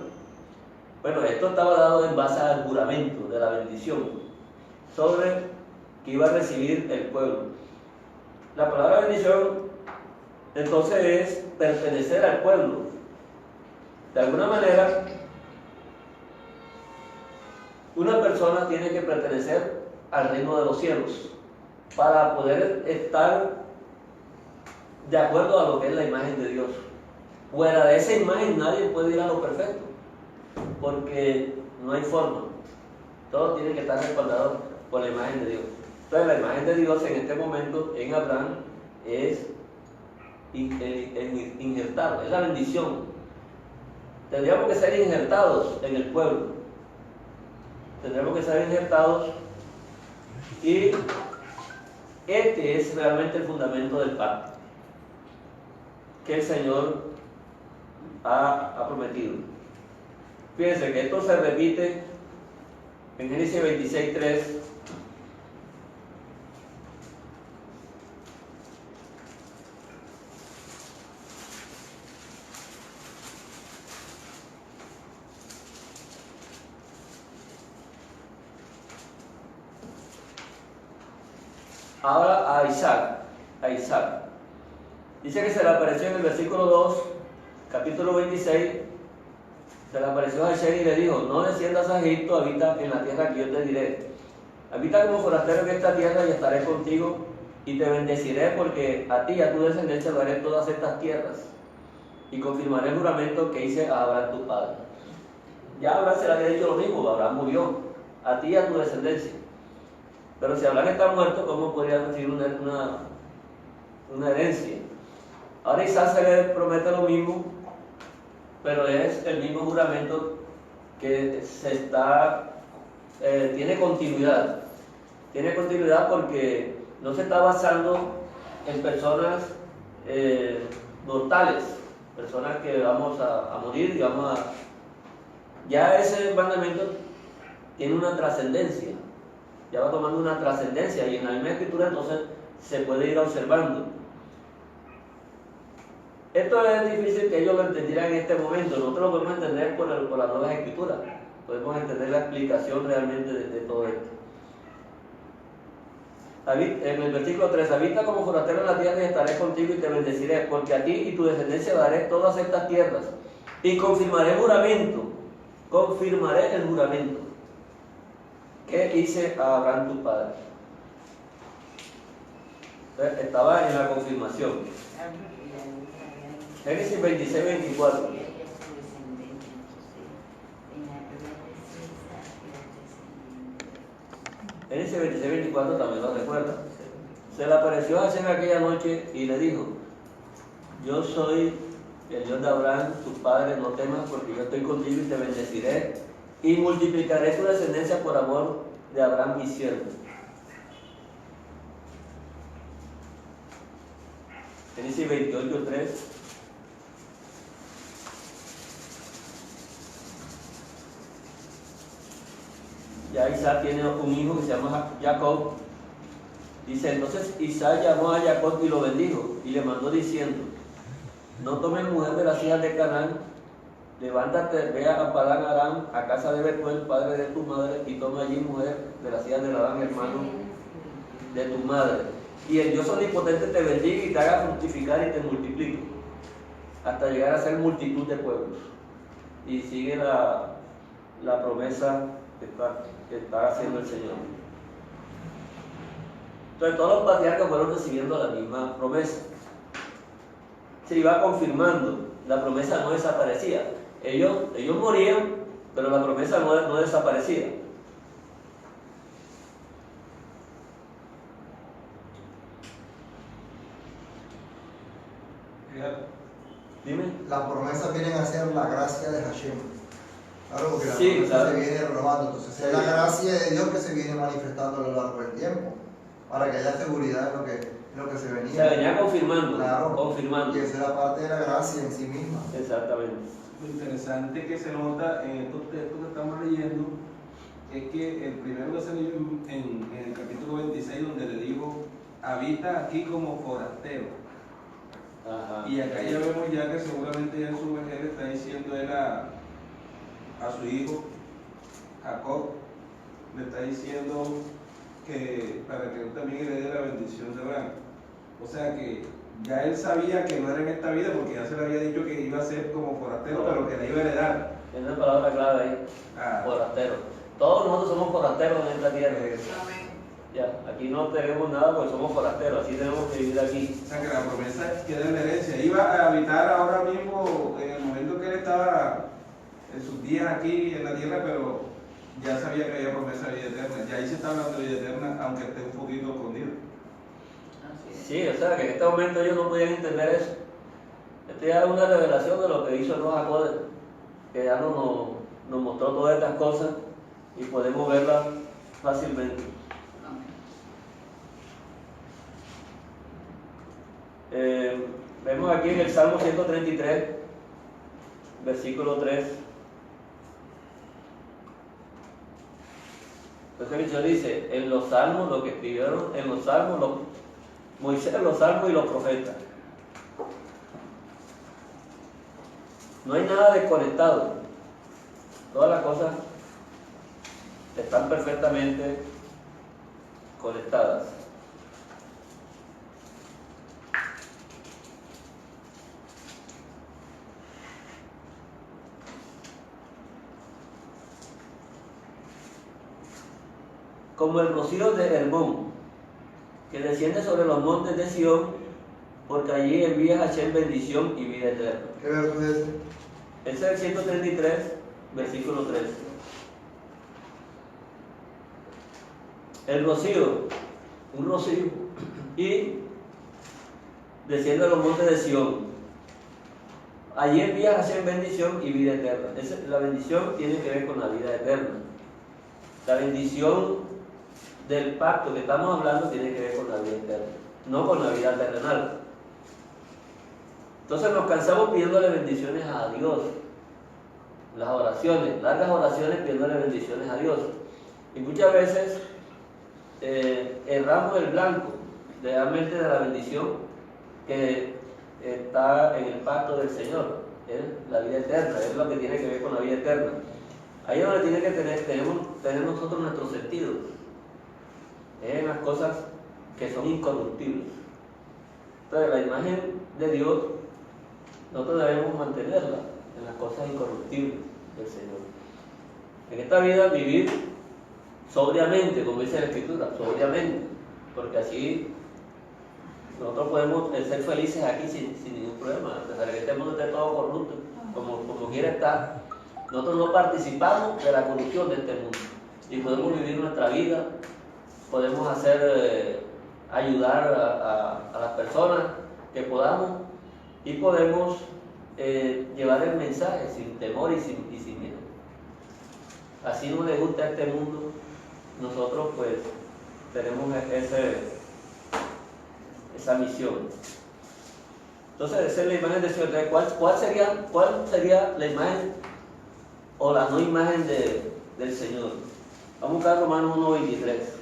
Bueno, esto estaba dado en base al juramento de la bendición sobre que iba a recibir el pueblo. La palabra bendición entonces es pertenecer al pueblo. De alguna manera, una persona tiene que pertenecer al reino de los cielos para poder estar de acuerdo a lo que es la imagen de Dios. Fuera de esa imagen nadie puede ir a lo perfecto, porque no hay forma. Todo tiene que estar respaldado por la imagen de Dios. Entonces la imagen de Dios en este momento en Abraham es injertado, es la bendición. Tendríamos que ser injertados en el pueblo. Tendríamos que ser injertados, y este es realmente el fundamento del pacto que el Señor ha prometido. Fíjense que esto se repite en Génesis 26:3. Ahora a Isaac. Dice que se le apareció en el versículo 2, capítulo 26, se le apareció a Hashem y le dijo: no desciendas a Egipto, habita en la tierra que yo te diré. Habita como forastero en esta tierra y estaré contigo y te bendeciré, porque a ti y a tu descendencia daré todas estas tierras. y confirmaré el juramento que hice a Abraham tu padre. Ya Abraham se le había dicho lo mismo, Abraham murió, a ti y a tu descendencia. Pero si Abraham está muerto, ¿cómo podría recibir una herencia? Ahora Isaac se le promete lo mismo, pero es el mismo juramento que tiene continuidad. Tiene continuidad porque no se está basando en personas mortales, personas que vamos a morir y ya ese mandamiento tiene una trascendencia, ya va tomando una trascendencia y en la misma escritura entonces se puede ir observando. Esto es difícil que ellos lo entendieran en este momento, nosotros lo podemos entender por las nuevas escrituras, podemos entender la explicación realmente de todo esto. En el versículo 3, habita como forastero en la tierra y estaré contigo y te bendeciré, porque a ti y tu descendencia daré todas estas tierras y confirmaré el juramento que hice a Abraham tu padre. Entonces, estaba en la confirmación. Génesis 26, 24. Génesis 26, 24 también lo recuerda. Se le apareció a Hashem aquella noche y le dijo: yo soy el Dios de Abraham, tu padre, no temas, porque yo estoy contigo y te bendeciré y multiplicaré tu descendencia por amor de Abraham mi siervo. Génesis 28, 3. Ya Isaac tiene un hijo que se llama Jacob. Dice, entonces Isaac llamó a Jacob y lo bendijo y le mandó diciendo: no tomes mujer de las hijas de Canaán, levántate, ve a Padán Aram, a casa de Betuel, padre de tu madre, y toma allí mujer de las hijas de Labán, hermano de tu madre. Y el Dios omnipotente te bendiga y te haga fructificar y te multiplique, hasta llegar a ser multitud de pueblos. Y sigue la promesa que está haciendo el Señor. Entonces todos los patriarcas fueron recibiendo la misma promesa. Se iba confirmando, la promesa no desaparecía. Ellos morían, pero la promesa no desaparecía. Dime. Las promesas vienen a ser la gracia de Hashem. Claro, porque la Sí, promesa claro. se viene renovando. Entonces es la gracia de Dios que se viene manifestando a lo largo del tiempo, para que haya seguridad en lo que se venía. Se venía confirmando, Claro. confirmando. Y esa era parte de la gracia en sí misma. Exactamente. Lo interesante que se nota en estos textos que estamos leyendo es que el primero que se leyó en el capítulo 26, donde le dijo: habita aquí como forastero. Ajá. Y acá ya vemos ya que seguramente ya en su vejez le está diciendo él a su hijo Jacob, le está diciendo que para que él también le dé la bendición de Abraham. O sea que ya él sabía que no era en esta vida, porque ya se le había dicho que iba a ser como forastero, pero que le iba a heredar. Tiene una palabra clave ahí, forastero. Todos nosotros somos forasteros en esta tierra. Amén. Ya, aquí no tenemos nada porque somos forasteros, así tenemos que vivir aquí. O sea que la promesa queda en la herencia. Iba a habitar ahora mismo en el momento que él estaba en sus días aquí en la tierra, pero ya sabía que había promesa de vida eterna. Ya ahí se está hablando de vida eterna, aunque esté un poquito escondido. Sí, o sea que en este momento ellos no podían entender eso. Esto ya es una revelación de lo que hizo el Roja Code, que ya nos mostró todas estas cosas y podemos verlas fácilmente. Vemos aquí en el Salmo 133, versículo 3. Entonces el Señor dice, en los salmos, lo que escribieron en los salmos, Moisés en los salmos y los profetas. No hay nada desconectado. Todas las cosas están perfectamente conectadas. Como el rocío de Hermón, que desciende sobre los montes de Sión, porque allí envía Hashem bendición y vida eterna. ¿Qué verso es ese? Ese es el 133, versículo 13. El rocío, un rocío, y desciende a los montes de Sión. Allí envía Hashem bendición y vida eterna. La bendición tiene que ver con la vida eterna. La bendición del pacto que estamos hablando tiene que ver con la vida eterna, no con la vida terrenal. Entonces nos cansamos pidiéndole bendiciones a Dios. Las oraciones, largas oraciones pidiéndole bendiciones a Dios. Y muchas veces erramos el blanco realmente de la bendición que está en el pacto del Señor, es la vida eterna, es lo que tiene que ver con la vida eterna. Ahí es donde tiene que tener nosotros nuestros sentidos, en las cosas que son incorruptibles. Entonces la imagen de Dios nosotros debemos mantenerla en las cosas incorruptibles del Señor. En esta vida vivir sobriamente, como dice la Escritura, sobriamente, porque así nosotros podemos ser felices aquí sin ningún problema, a pesar de que este mundo esté todo corrupto, como quiera estar. Nosotros no participamos de la corrupción de este mundo y podemos vivir nuestra vida, podemos ayudar a las personas que podamos y podemos llevar el mensaje sin temor y sin miedo. Así no le gusta a este mundo, nosotros pues tenemos esa misión. Entonces esa es la imagen del Señor. ¿Cuál sería la imagen o la no imagen del Señor? Vamos a buscar Romanos 1:23.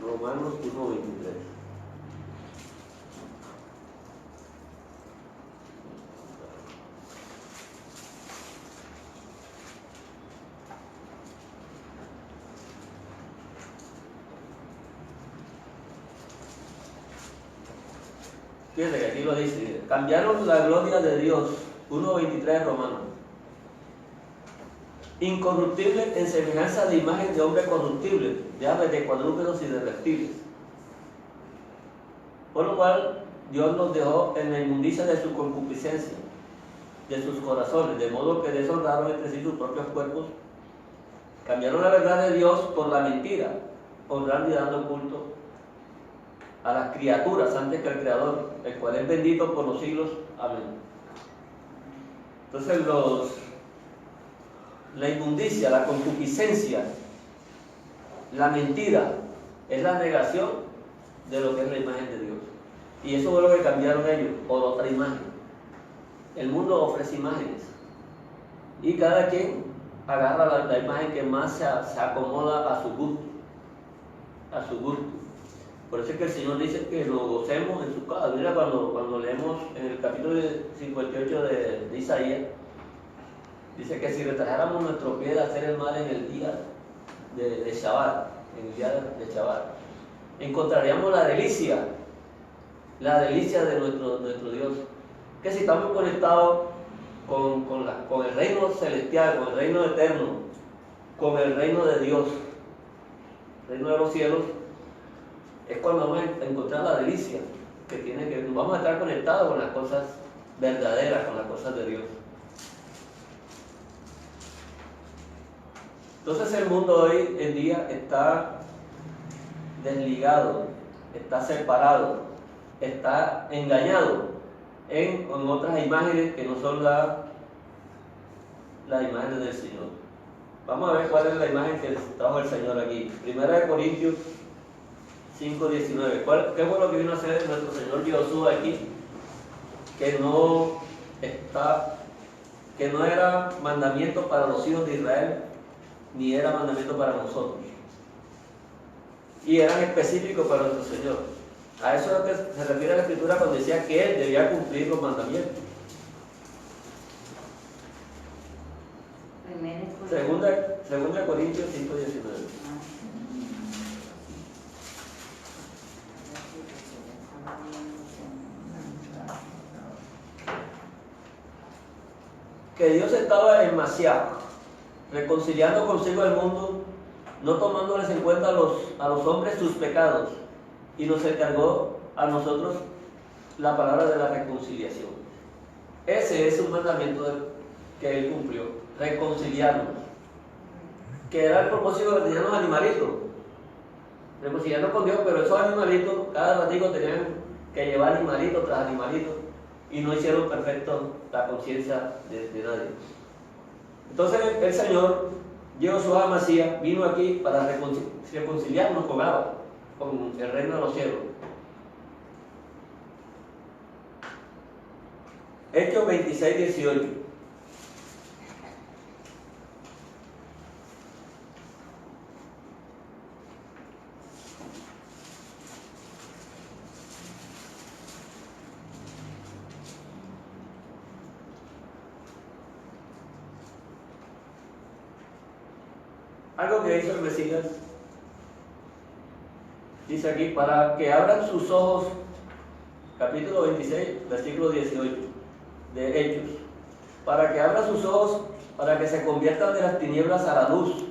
Romanos 1:23. Fíjense que aquí lo dice, cambiaron la gloria de Dios, 1:23 Romanos. Incorruptible en semejanza de imagen de hombre corruptible, de aves, de cuadrúpedos y de reptiles. Por lo cual Dios los dejó en la inmundicia de su concupiscencia, de sus corazones, de modo que deshonraron entre sí sus propios cuerpos. Cambiaron la verdad de Dios por la mentira, honrando y dando culto a las criaturas antes que al Creador, el cual es bendito por los siglos. Amén. Entonces la inmundicia, la concupiscencia, la mentira, es la negación de lo que es la imagen de Dios. Y eso fue lo que cambiaron ellos, por otra imagen. El mundo ofrece imágenes. Y cada quien agarra la imagen que más se acomoda a su gusto. A su gusto. Por eso es que el Señor dice que lo gocemos en su casa. Mira cuando leemos en el capítulo 58 de Isaías, dice que si retrajáramos nuestro pie de hacer el mal en el día de Shabbat, en el día de Shabbat, encontraríamos la delicia de nuestro Dios. Que si estamos conectados con el reino celestial, con el reino eterno, con el reino de Dios, el reino de los cielos, es cuando vamos a encontrar la delicia que tiene que vamos a estar conectados con las cosas verdaderas, con las cosas de Dios. Entonces el mundo hoy en día está desligado, está separado, está engañado en otras imágenes que no son las imágenes del Señor. Vamos a ver cuál es la imagen que trajo el Señor aquí. 1 Corintios 5:19. ¿Qué fue lo que vino a hacer nuestro Señor Josué aquí? Que no era mandamiento para los hijos de Israel, ni era mandamiento para nosotros. Y eran específicos para nuestro Señor. A eso es lo que se refiere a la Escritura cuando decía que Él debía cumplir los mandamientos. Segunda Corintios 5:19. Que Dios estaba en Mashiach, reconciliando consigo el mundo, no tomándoles en cuenta a los hombres sus pecados, y nos encargó a nosotros la palabra de la reconciliación. Ese es un mandamiento que él cumplió, reconciliarnos, que era el propósito que tenían los animalitos, reconciliarnos con Dios, pero esos animalitos cada ratito tenían que llevar animalito tras animalito y no hicieron perfecto la conciencia de nadie. Entonces el Señor, Yeshua Mashiach, vino aquí para reconciliarnos con Abba, con el reino de los cielos. Hechos 26, 18. Algo que hizo el Mesías, dice aquí, para que abran sus ojos, capítulo 26, versículo 18 de Hechos, para que abran sus ojos, para que se conviertan de las tinieblas a la luz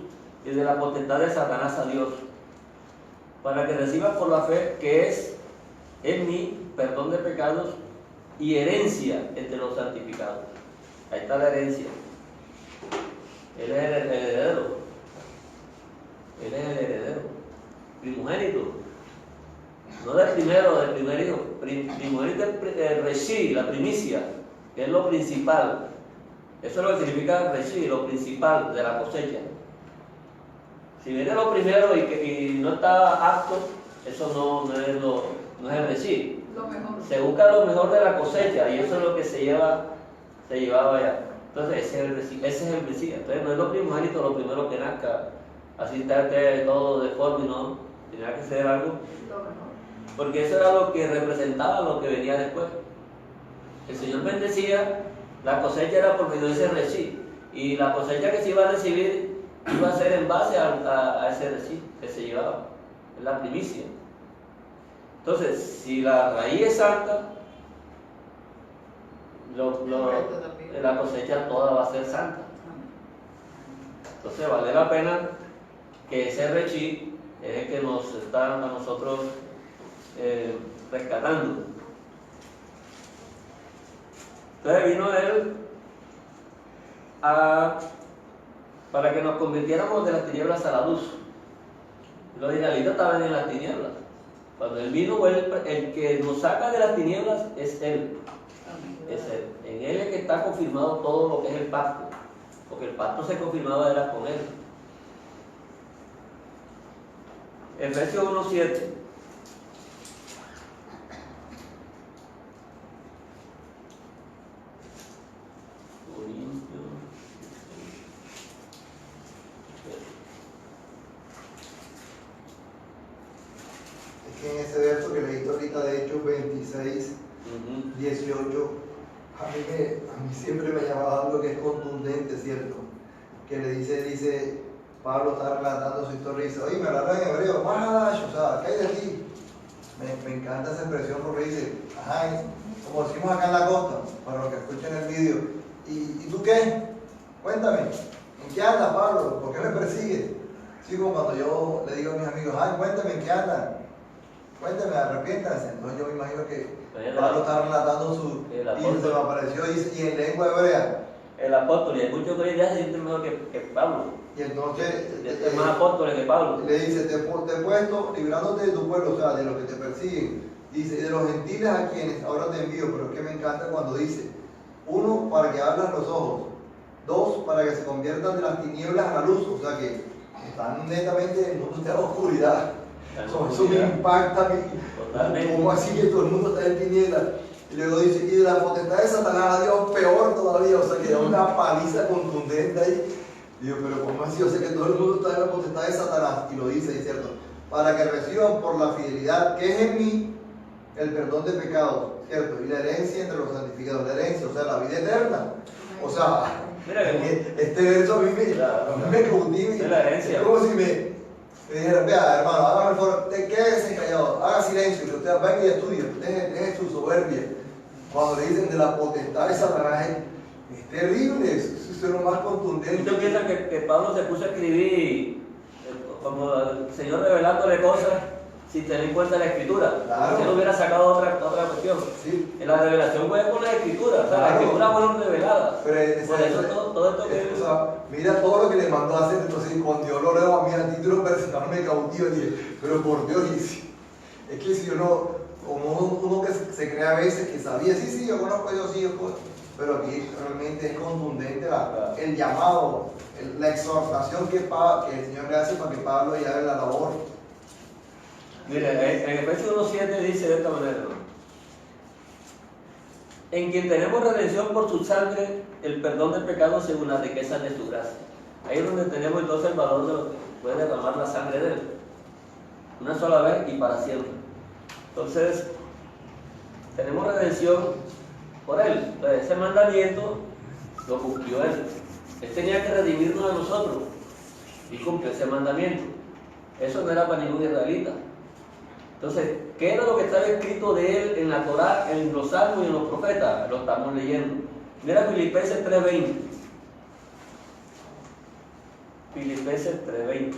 y de la potestad de Satanás a Dios, para que reciban por la fe que es en mí perdón de pecados y herencia entre los santificados. Ahí está la herencia. Él es el heredero. Él es el heredero, primogénito, no del primero, del primer hijo. Primogénito es el Reshi, la primicia, que es lo principal. Eso es lo que significa Reshi, lo principal de la cosecha. Si viene lo primero y no está apto, eso no es el Reshi. Lo mejor. Se busca lo mejor de la cosecha y eso es lo que se llevaba allá. Entonces ese es el Mesías. Entonces no es lo primogénito, lo primero que nazca. Así está todo deforme, ¿no? Tenía que ser algo. Lo mejor. Porque eso era lo que representaba lo que venía después. El Señor bendecía, la cosecha era por medio de ese Reshi. Y la cosecha que se iba a recibir iba a ser en base a ese Reshi que se llevaba. Es la primicia. Entonces, si la raíz es santa, la cosecha toda va a ser santa. Entonces vale la pena que ese Reshi es el que nos está a nosotros rescatando. Entonces vino él para que nos convirtiéramos de las tinieblas a la luz. Los israelitas estaban en las tinieblas. Cuando él vino, el que nos saca de las tinieblas es él. Es él. En él es que está confirmado todo lo que es el pacto. Porque el pacto se confirmaba era con él. Efesios 1:7. Es que en ese verso que leíste ahorita de Hechos 26, 18, a mí siempre me ha llamado algo que es contundente, ¿cierto? Que dice, Pablo está relatando su historia y dice, oye, me habla en hebreo, o sea, ¿qué hay de ti? Me encanta esa expresión porque dice, ajá, como decimos acá en la costa, para los que escuchen el vídeo, ¿y tú qué? Cuéntame, ¿en qué andas, Pablo? ¿Por qué me persigues? Sí, como cuando yo le digo a mis amigos, ay, cuéntame, ¿en qué andan? Cuéntame, arrepiéntanse. Entonces yo me imagino que Pablo está relatando su... Y se me apareció y en lengua hebrea. El apóstol, y hay muchos que hoy día se sienten mejor que Pablo. Y entonces... Es más apóstoles que Pablo. Le dice, te he puesto librándote de tu pueblo, o sea, de los que te persiguen. Dice, y de los gentiles a quienes ahora te envío, pero es que me encanta cuando dice, 1, para que abran los ojos. 2, para que se conviertan de las tinieblas a la luz, o sea que están netamente en el mundo de la oscuridad. Eso me impacta a mí. Totalmente. ¿Cómo así que todo el mundo está en tinieblas? Y luego dice, y de la potestad de Satanás a Dios, peor todavía, o sea que da una paliza contundente ahí. Digo, pero ¿cómo así? O sea que todo el mundo está en la potestad de Satanás, y lo dice, es cierto, para que reciban por la fidelidad que es en mí el perdón de pecados, ¿cierto? Y la herencia entre los santificados, la herencia, o sea, la vida eterna. O sea, mira que este verso a mí me cautiva. Es la herencia. Es como si me dijeran, vea, hermano, hágame el favor, quédese callado, haga silencio, que usted venga y estudie, deje su soberbia. Cuando le dicen de la potestad de Satanás, Es terrible, eso es lo más contundente. ¿Usted piensa que Pablo se puso a escribir como el Señor revelándole cosas sin tener en cuenta la Escritura? Claro. Si él hubiera sacado otra cuestión. Sí. En la revelación fue por la Escritura, o sea, las Claro. Escrituras fueron reveladas. Pero Por eso todo esto que... o sea, mira todo lo que le mandó a hacer, entonces cuando yo lo leo a mí a título personal me cautiva y dije, pero por Dios, es que si uno, como uno que se cree a veces que sabía, sí, yo conozco a Dios, sí, yo conozco, pero aquí realmente es contundente el llamado, la exhortación que el Señor le hace para que Pablo ya haga la labor. Mire, en Efesios 1.7 dice de esta manera, ¿no? En quien tenemos redención por su sangre, el perdón del pecado según las riquezas de su gracia. Ahí es donde tenemos entonces el valor de lo que puede derramar la sangre de Él. Una sola vez y para siempre. Entonces, tenemos redención por Él. Entonces, ese mandamiento lo cumplió Él. Él tenía que redimirnos a nosotros y cumplió ese mandamiento. Eso no era para ningún israelita. Entonces, ¿qué era lo que estaba escrito de Él en la Torá, en los Salmos y en los profetas? Lo estamos leyendo. Mira Filipenses 3:20. Filipenses 3:20.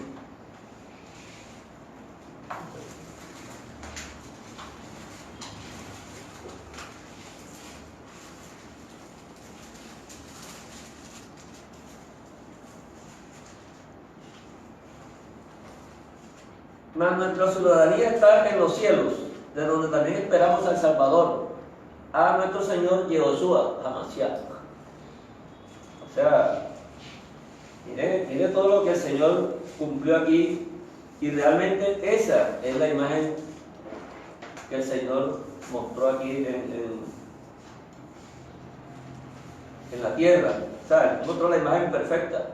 Mas nuestra ciudadanía está en los cielos, de donde también esperamos al Salvador, a nuestro Señor Yehoshua HaMashiach. O sea, mire todo lo que el Señor cumplió aquí, y realmente esa es la imagen que el Señor mostró aquí en la tierra. O sea, mostró la imagen perfecta.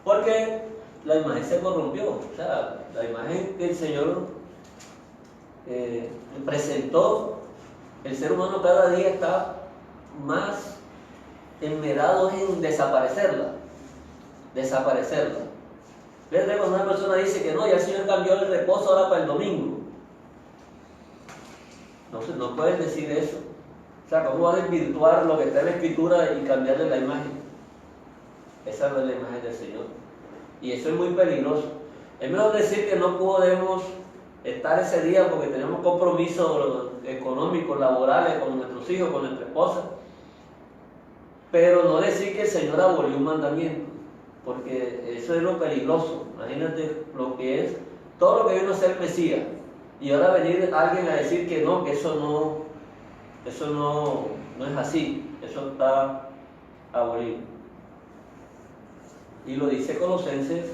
Porque la imagen se corrompió, o sea, la imagen que el Señor presentó, el ser humano cada día está más enmerado en desaparecerla. ¿Ves? Cuando una persona dice que no, ya el Señor cambió el reposo ahora para el domingo. No puedes decir eso. O sea, ¿cómo va a desvirtuar lo que está en la Escritura y cambiarle la imagen? Esa no es la imagen del Señor. Y eso es muy peligroso. Es mejor decir que no podemos estar ese día porque tenemos compromisos económicos, laborales con nuestros hijos, con nuestra esposa. Pero no decir que el Señor abolió un mandamiento, porque eso es lo peligroso. Imagínate lo que es todo lo que vino a ser Mesías. Y ahora venir alguien a decir que no, que eso no es así. Eso está abolido. Y lo dice Colosenses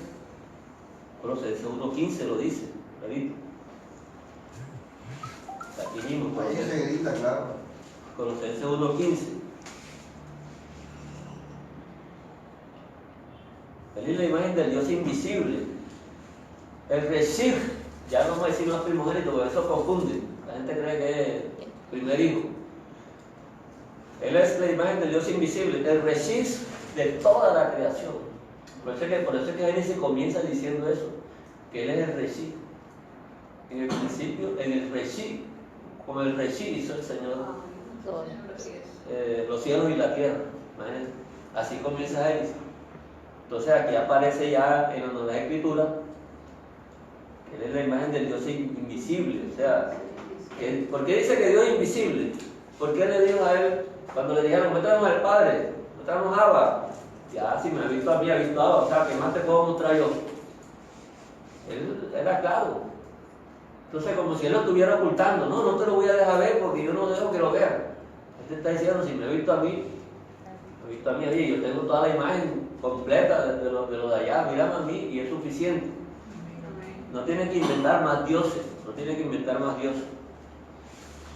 1.15 lo dice, clarito. Aquí mismo, Ahí se grita, claro. Colosenses 1.15. Él es la imagen del Dios invisible. El Reshif, ya no vamos a decir más primogénito, porque eso confunde. La gente cree que es primer hijo. Él es la imagen del Dios invisible, el Reshif de toda la creación. Por eso es que Génesis comienza diciendo eso, que Él es el Reshif. En el principio, en el Reshif, como el Reshif hizo el Señor los cielos y la tierra. Imagínense. Así comienza Génesis. Entonces aquí aparece ya en la Nueva Escritura que Él es la imagen del Dios invisible. O sea, ¿por qué dice que Dios es invisible? ¿Por qué le dijo a Él, cuando le dijeron, muéstranos al Padre, muéstranos a Abba? Ya, si me ha visto a mí, ha visto a Abba, o sea, ¿qué más te puedo mostrar yo? Él era claro. Entonces, como si Él lo estuviera ocultando, no te lo voy a dejar ver porque yo no dejo que lo vea. Él te está diciendo, si me ha visto a mí, me ha visto a mí allí, yo tengo toda la imagen completa de lo de allá, mírame a mí y es suficiente. No tiene que inventar más dioses,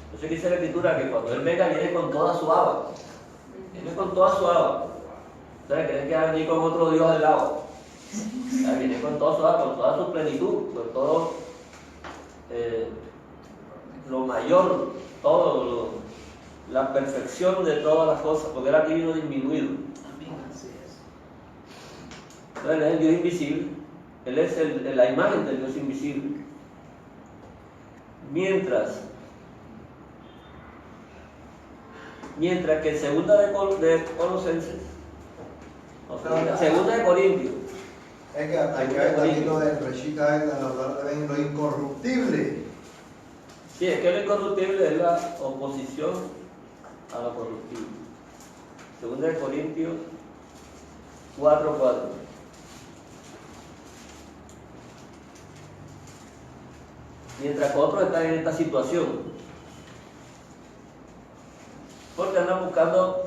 Entonces dice la Escritura que cuando Él venga viene con toda su Abba. Entonces crees que va a venir con otro Dios al lado. Viene con toda su Abba, con toda su plenitud, con todo lo mayor, la perfección de todas las cosas, porque Él aquí vino disminuido. Entonces Él es el Dios invisible, Él es la imagen del Dios invisible. Mientras Mientras que en segunda de Colosenses, segunda de Corintios, Es que hay que ver también lo de Reshita, al hablar de lo incorruptible. sí, es que lo incorruptible es la oposición a lo corruptible. Segunda de Corintios 4:4. Mientras que otros están en esta situación, porque andan buscando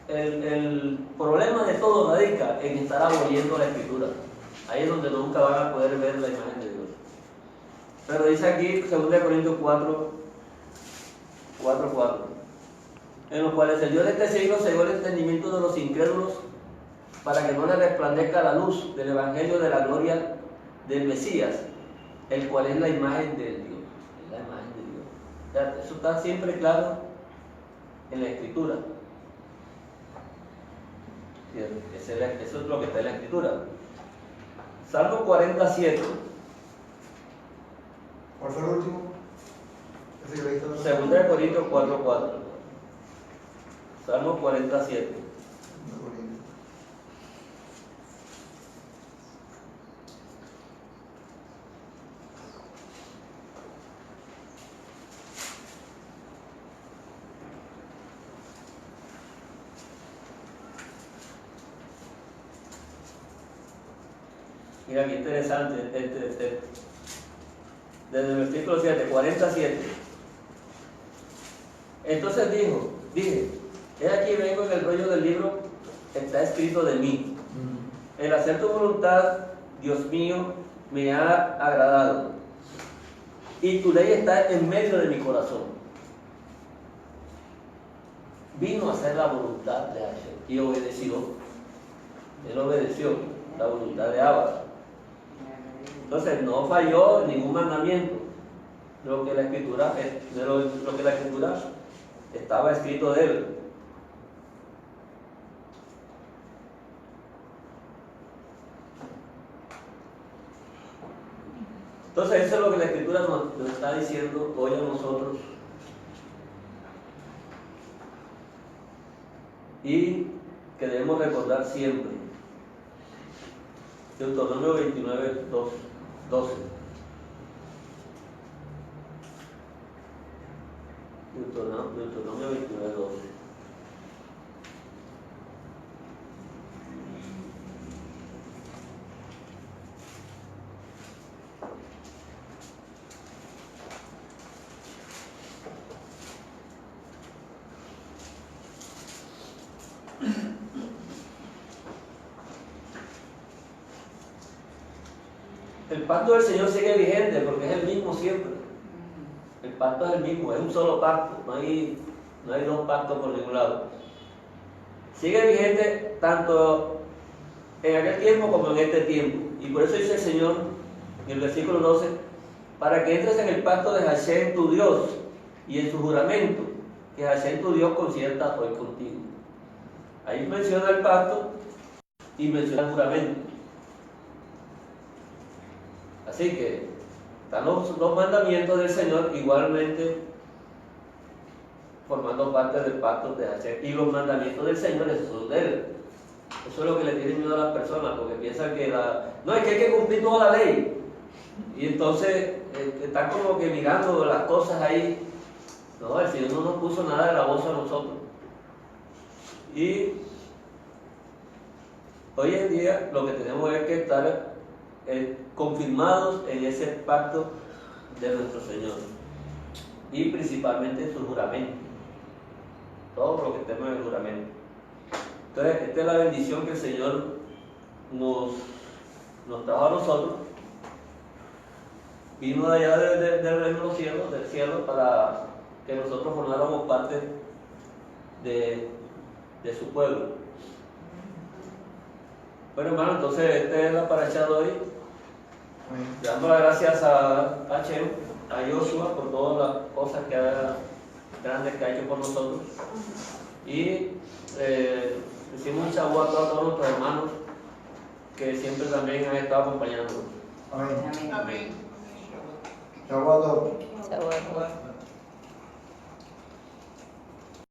el problema de todo radica en estar aboliendo la escritura. Ahí es donde nunca van a poder ver la imagen de Dios. Pero dice aquí 2 Corintios 4:4, en los cuales el Dios de este siglo cegó el entendimiento de los incrédulos para que no les resplandezca la luz del evangelio de la gloria del Mesías, el cual es la imagen de Dios. Es la imagen de Dios. O sea, eso está siempre claro en la escritura. Eso es lo que está en la escritura. Salmo 47. ¿Cuál fue el último? Ese que leíste. Segunda de Corintios 4:4. Salmo 47. Mira qué interesante desde el versículo 7, 47. Entonces dije, he aquí vengo en el rollo del libro, está escrito de mí. El hacer tu voluntad, Dios mío, me ha agradado. Y tu ley está en medio de mi corazón. Vino a hacer la voluntad de Hashem y obedeció. Él obedeció la voluntad de Abba. Entonces no falló en ningún mandamiento de lo que la escritura estaba escrito de él. Entonces eso es lo que la escritura nos está diciendo hoy a nosotros. Y que debemos recordar siempre. Deuteronomio 29:12. Deuteronomio 29:12. El pacto del Señor sigue vigente porque es el mismo siempre. El pacto es el mismo, es un solo pacto, no hay dos pactos por ningún lado. Sigue vigente tanto en aquel tiempo como en este tiempo. Y por eso dice el Señor en el versículo 12, para que entres en el pacto de Hashem tu Dios y en su juramento, que Hashem tu Dios concierta hoy contigo. Ahí menciona el pacto y menciona el juramento. Así que están los mandamientos del Señor igualmente formando parte del pacto de Hashem. Y los mandamientos del Señor, esos son de Él. Eso es lo que le tiene miedo a las personas, porque piensan que no, es que hay que cumplir toda la ley. Y entonces están como que mirando las cosas ahí. No, el Señor no nos puso nada gravoso a nosotros. Y hoy en día lo que tenemos es que estar confirmados en ese pacto de nuestro Señor y principalmente en su juramento, todo lo que estemos en el juramento. Entonces esta es la bendición que el Señor nos trajo a nosotros. Vino de allá del reino de los cielos, del cielo, para que nosotros formáramos parte de su pueblo. Bueno, hermano, entonces esta es la paracha de hoy. Dando las gracias a Hashem, a Joshua por todas las cosas grandes que ha hecho por nosotros. Y decimos un shabbat a todos nuestros hermanos que siempre también han estado acompañándonos. Amén. Amén. Shabbat. Shabbat.